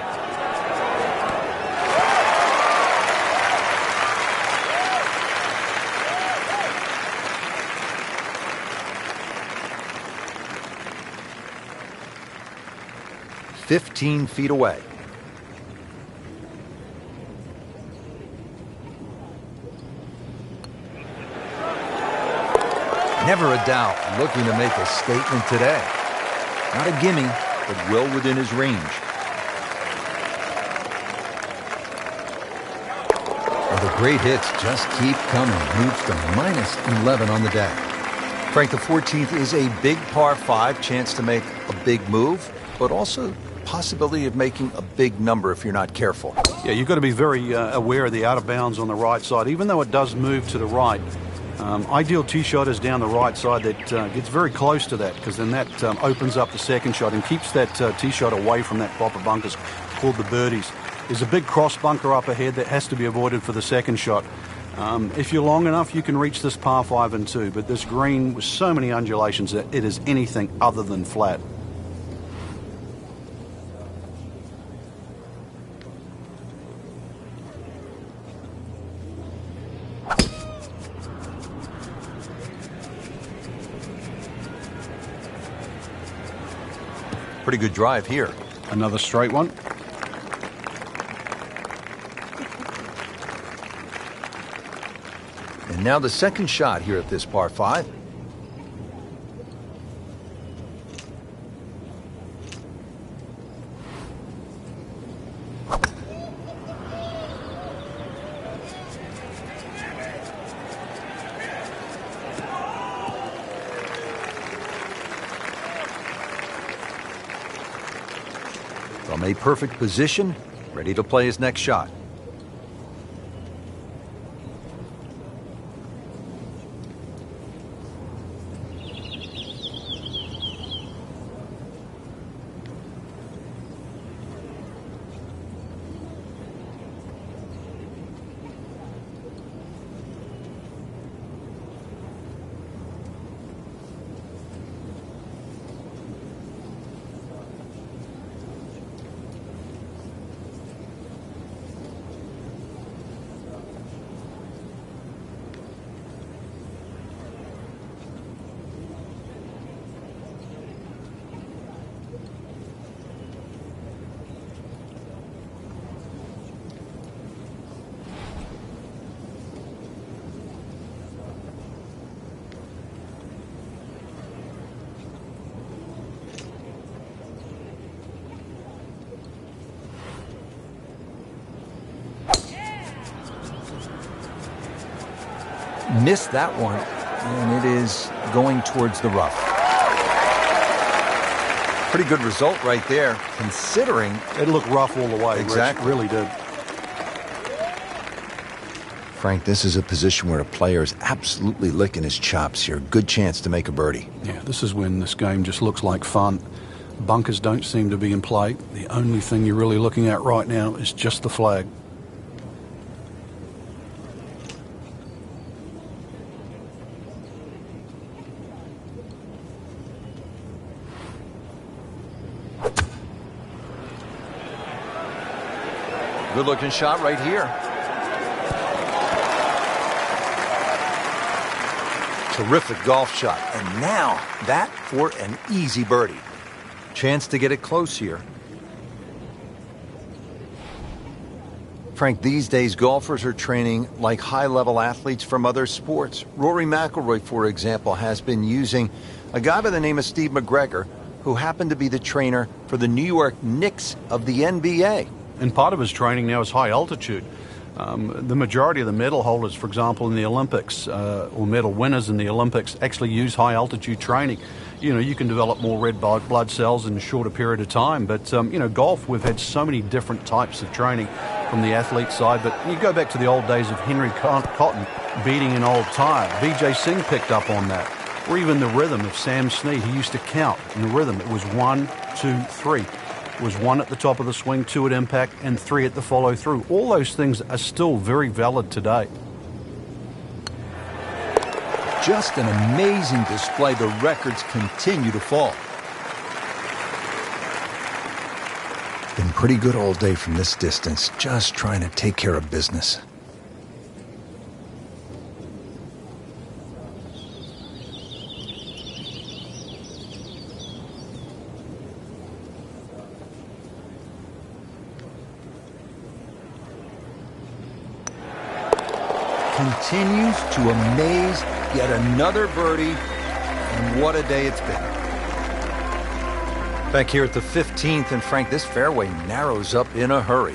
"15 feet away." Never a doubt looking to make a statement today. Not a gimme, but well within his range. Well, the great hits just keep coming. Moves to -11 on the day. Frank, the 14th is a big par 5, chance to make a big move, but also possibility of making a big number if you're not careful. Yeah, you've got to be very aware of the out of bounds on the right side, even though it does move to the right. Ideal tee shot is down the right side that gets very close to that, because then that opens up the second shot and keeps that tee shot away from that crop of bunkers called the birdies. There's a big cross bunker up ahead that has to be avoided for the second shot. If you're long enough, you can reach this par 5 and 2, but this green with so many undulations that it is anything other than flat. Pretty good drive here. Another straight one. And now the second shot here at this par 5. From a perfect position, ready to play his next shot. Missed that one, and it is going towards the rough. Pretty good result right there, considering It looked rough all the way. Exactly. Rich, really did. Frank, this is a position where a player is absolutely licking his chops here. Good chance to make a birdie. Yeah, this is when this game just looks like fun. Bunkers don't seem to be in play. The only thing you're really looking at right now is just the flag. Good looking shot right here. Terrific golf shot. And now that for an easy birdie. Chance to get it close here. Frank, these days golfers are training like high-level athletes from other sports. Rory Mcleroy, for example, has been using a guy by the name of Steve McGregor, who happened to be the trainer for the New York Knicks of the NBA. And part of his training now is high altitude. The majority of the medal holders, for example, in the Olympics, or medal winners in the Olympics, actually use high altitude training. You know, you can develop more red blood cells in a shorter period of time. But, you know, golf, we've had so many different types of training from the athlete side. But you go back to the old days of Henry Cotton beating an old tire. Vijay Singh picked up on that. Or even the rhythm of Sam Snead. He used to count in the rhythm. It was 1, 2, 3. It was 1 at the top of the swing, 2 at impact, and 3 at the follow through. All those things are still very valid today. Just an amazing display. The records continue to fall. Been pretty good all day from this distance, just trying to take care of business. Continues to amaze. Yet another birdie, and what a day it's been. Back here at the 15th, and Frank, this fairway narrows up in a hurry.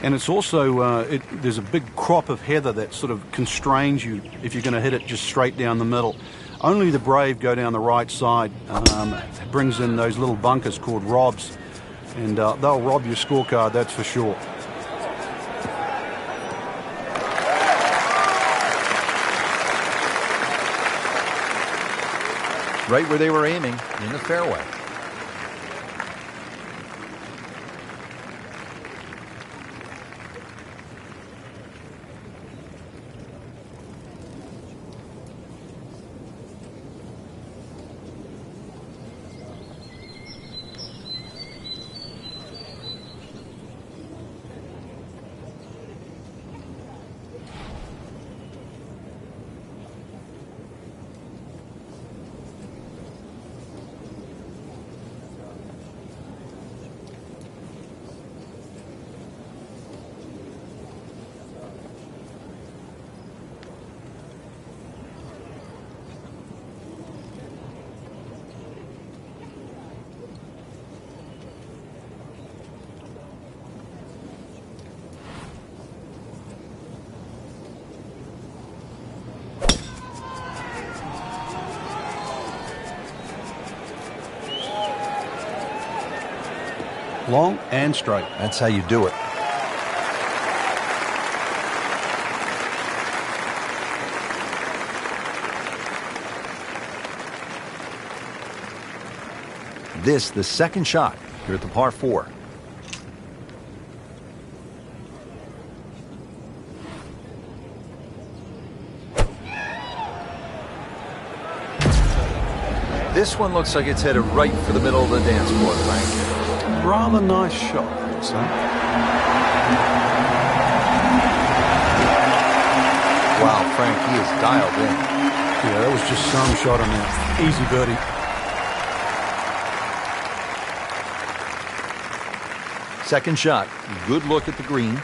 And it's also, there's a big crop of heather that sort of constrains you if you're going to hit it just straight down the middle. Only the brave go down the right side. It brings in those little bunkers called robs, and they'll rob your scorecard, that's for sure. Right where they were aiming, in the fairway. long and straight. That's how you do it. This, the second shot here at the par 4. This one looks like it's headed right for the middle of the dance floor, Frank. Rather nice shot, I'd say. Wow, Frank, he is dialed in. Yeah, that was just some shot on that. Easy birdie. Second shot. Good look at the green.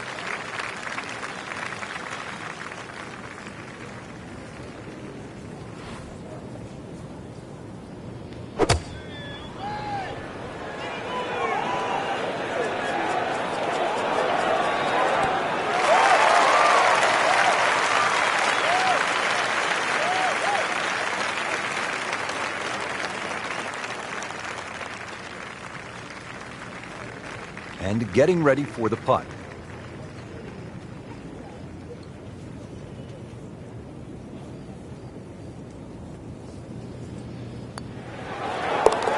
And getting ready for the putt.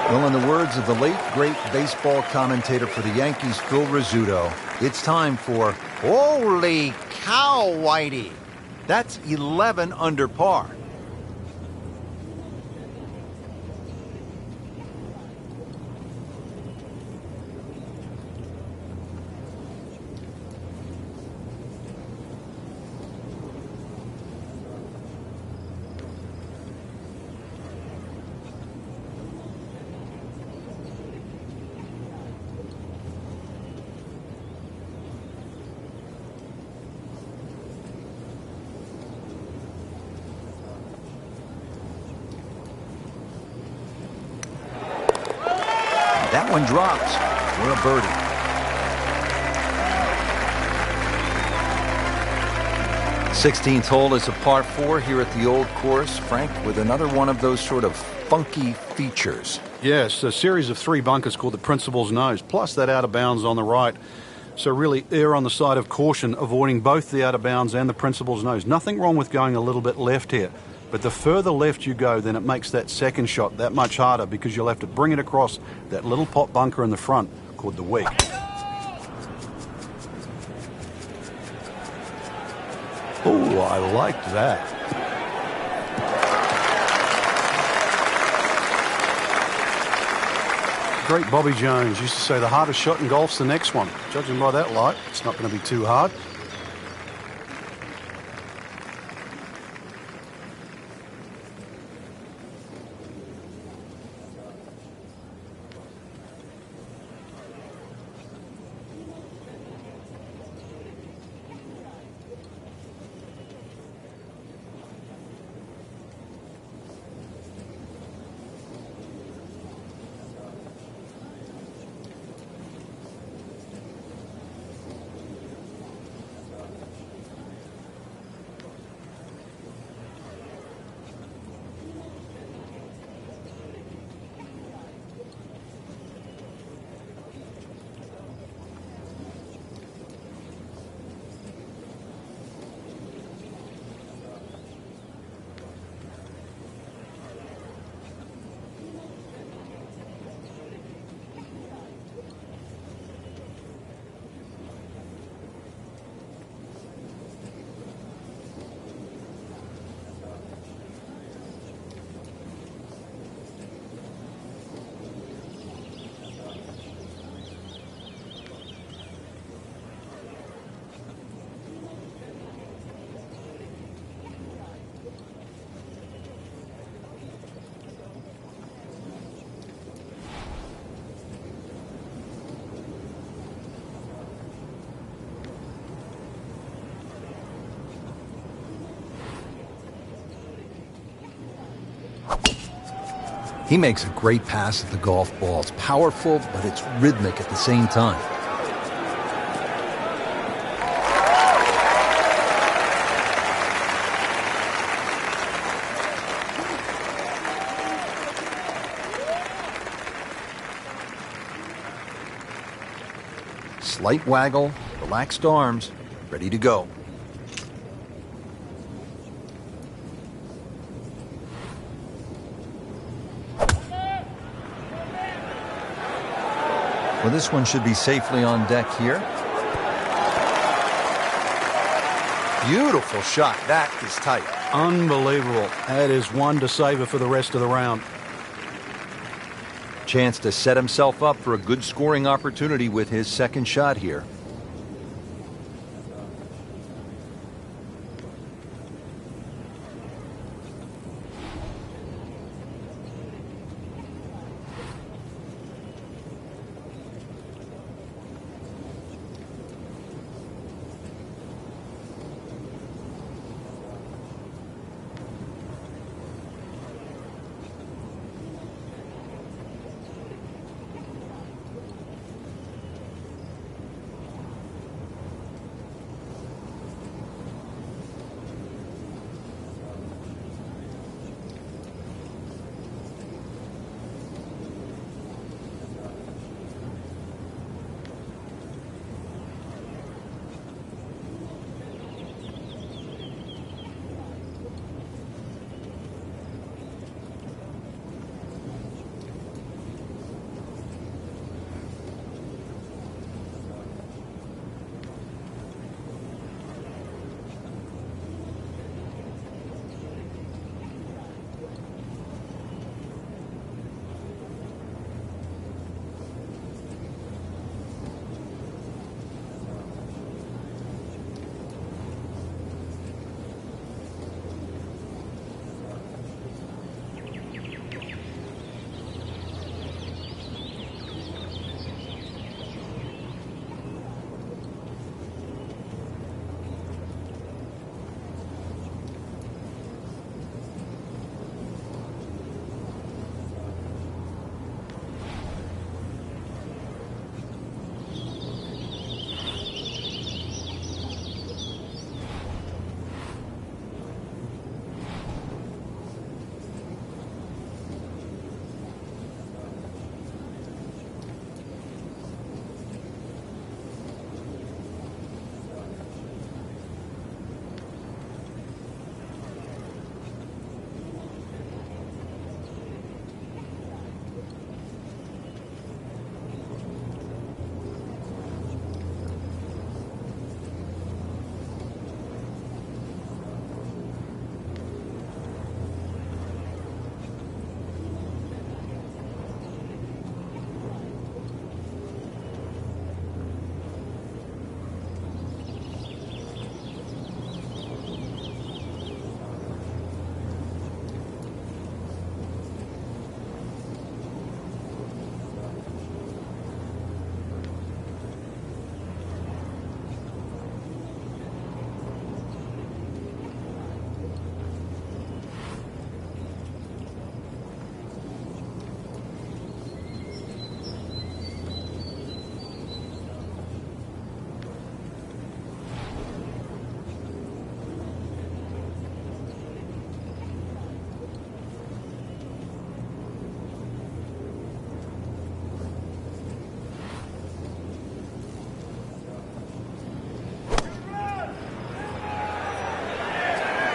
Well, in the words of the late, great baseball commentator for the Yankees, Phil Rizzuto, it's time for Holy Cow, Whitey. That's 11 under par. That one drops for a birdie. 16th hole is a par 4 here at the old course, Frank, with another one of those sort of funky features. Yes, a series of 3 bunkers called the Principal's Nose, plus that out of bounds on the right. So really err on the side of caution, avoiding both the out of bounds and the Principal's Nose. Nothing wrong with going a little bit left here. But the further left you go, then it makes that second shot that much harder because you'll have to bring it across that little pot bunker in the front called the Wig. Oh, I liked that. Great Bobby Jones used to say the hardest shot in golf's the next one. Judging by that light, it's not going to be too hard. He makes a great pass at the golf ball. It's powerful, but it's rhythmic at the same time. Slight waggle, relaxed arms, ready to go. Well, this one should be safely on deck here. Beautiful shot. That is tight. Unbelievable. That is one to savor for the rest of the round. Chance to set himself up for a good scoring opportunity with his second shot here.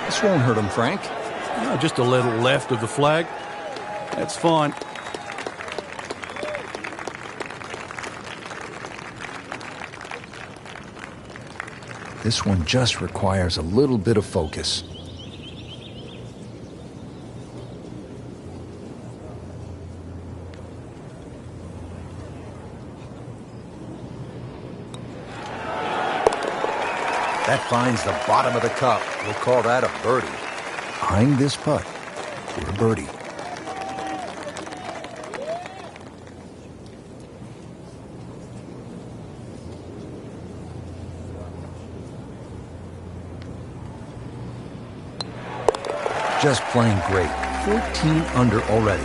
This won't hurt him, Frank. No, just a little left of the flag. That's fine. This one just requires a little bit of focus. That finds the bottom of the cup. We'll call that a birdie. Eyeing this putt for a birdie. Just playing great. 14 under already.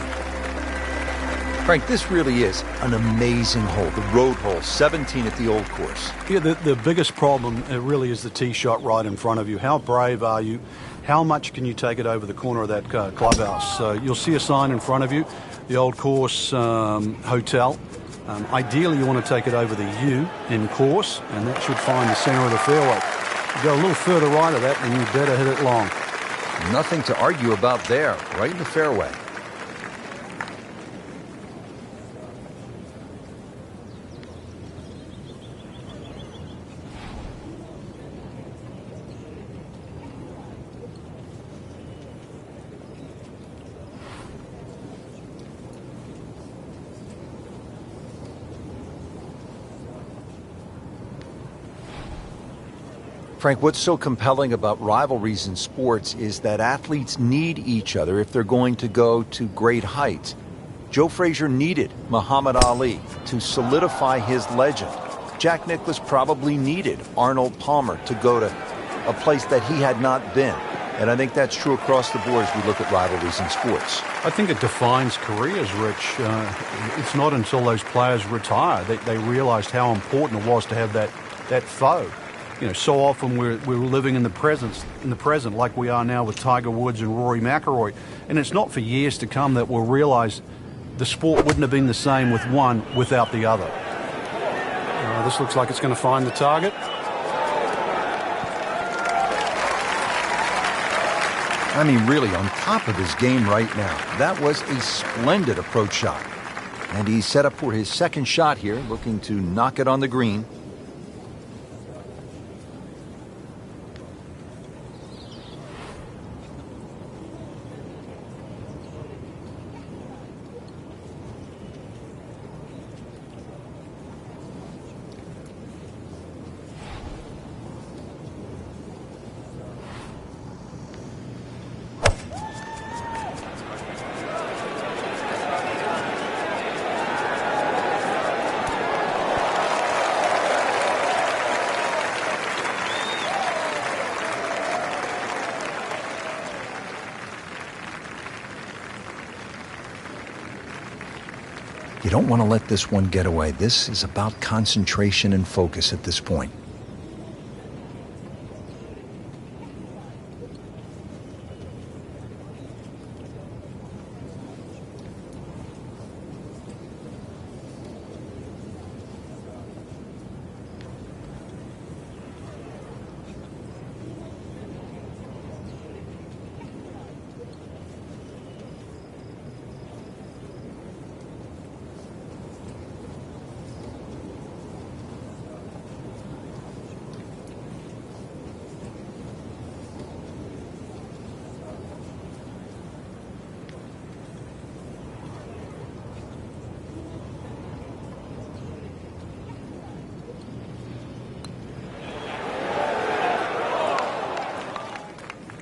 Frank, this really is an amazing hole. The road hole, 17 at the old course. Yeah, the biggest problem really is the tee shot right in front of you. How brave are you? How much can you take it over the corner of that clubhouse? You'll see a sign in front of you, the old course hotel. Ideally, you want to take it over the U in course, and that should find the center of the fairway. You go a little further right of that, and you better hit it long. Nothing to argue about there, right in the fairway. Frank, what's so compelling about rivalries in sports is that athletes need each other if they're going to go to great heights. Joe Frazier needed Muhammad Ali to solidify his legend. Jack Nicklaus probably needed Arnold Palmer to go to a place that he had not been. And I think that's true across the board as we look at rivalries in sports. I think it defines careers, Rich. It's not until those players retire that they realised how important it was to have that foe. You know, so often we're living in the present like we are now with Tiger Woods and Rory Mcleroy. And it's not for years to come that we'll realise the sport wouldn't have been the same with one without the other. This looks like it's going to find the target. I mean, really on top of his game right now. That was a splendid approach shot. And he's set up for his second shot here, looking to knock it on the green. You don't want to let this one get away. This is about concentration and focus at this point.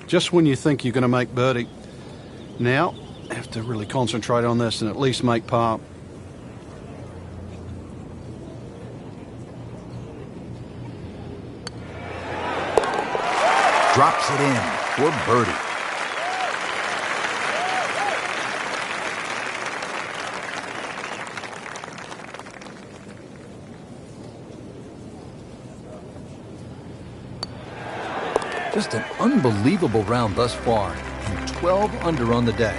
Just when you think you're going to make birdie. Now, have to really concentrate on this and at least make par. Drops it in for birdie. Just an unbelievable round thus far, and 12 under on the day.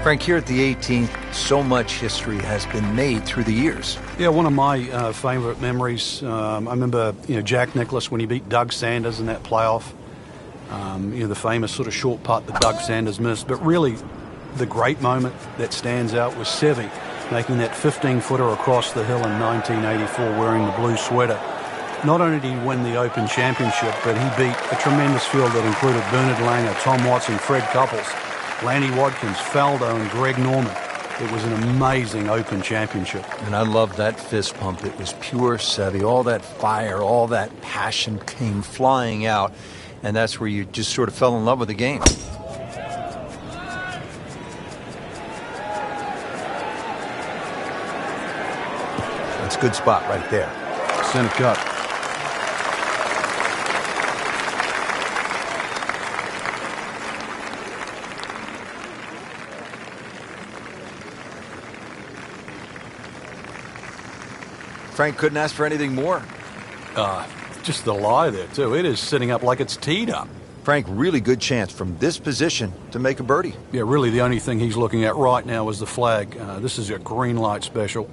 Frank, here at the 18th, so much history has been made through the years. Yeah, one of my favourite memories, I remember Jack Nicklaus when he beat Doug Sanders in that playoff. The famous sort of short putt that Doug Sanders missed. But really, the great moment that stands out was Seve making that 15-footer across the hill in 1984 wearing the blue sweater. Not only did he win the Open Championship, but he beat a tremendous field that included Bernard Langer, Tom Watson, Fred Couples, Lanny Wadkins, Faldo, and Greg Norman. It was an amazing Open Championship. And I love that fist pump. It was pure Seve. All that fire, all that passion came flying out. And that's where you just sort of fell in love with the game. That's a good spot right there. Center cut. Frank couldn't ask for anything more. Just the lie there, too. It is sitting up like it's teed up. Frank, really good chance from this position to make a birdie. Yeah, really the only thing he's looking at right now is the flag. This is a green light special.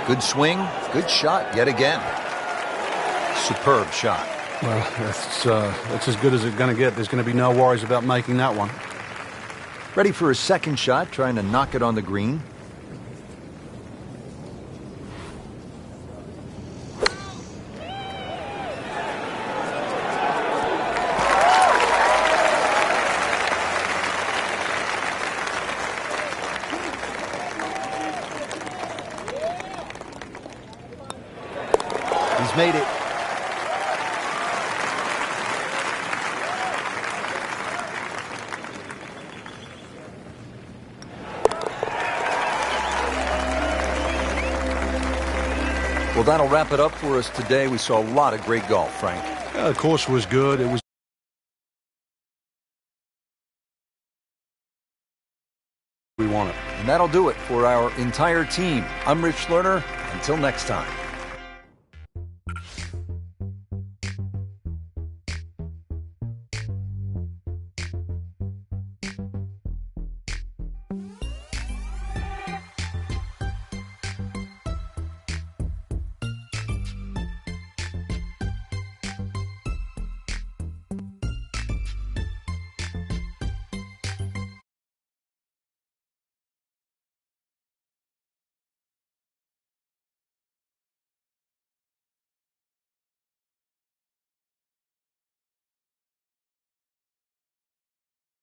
Good swing, good shot yet again. Superb shot. Well, that's as good as it's going to get. There's going to be no worries about making that one. Ready for a second shot, trying to knock it on the green. He's made it. Well, that'll wrap it up for us today. We saw a lot of great golf, Frank. The course was good. It was. We want it. And that'll do it for our entire team. I'm Rich Lerner. Until next time.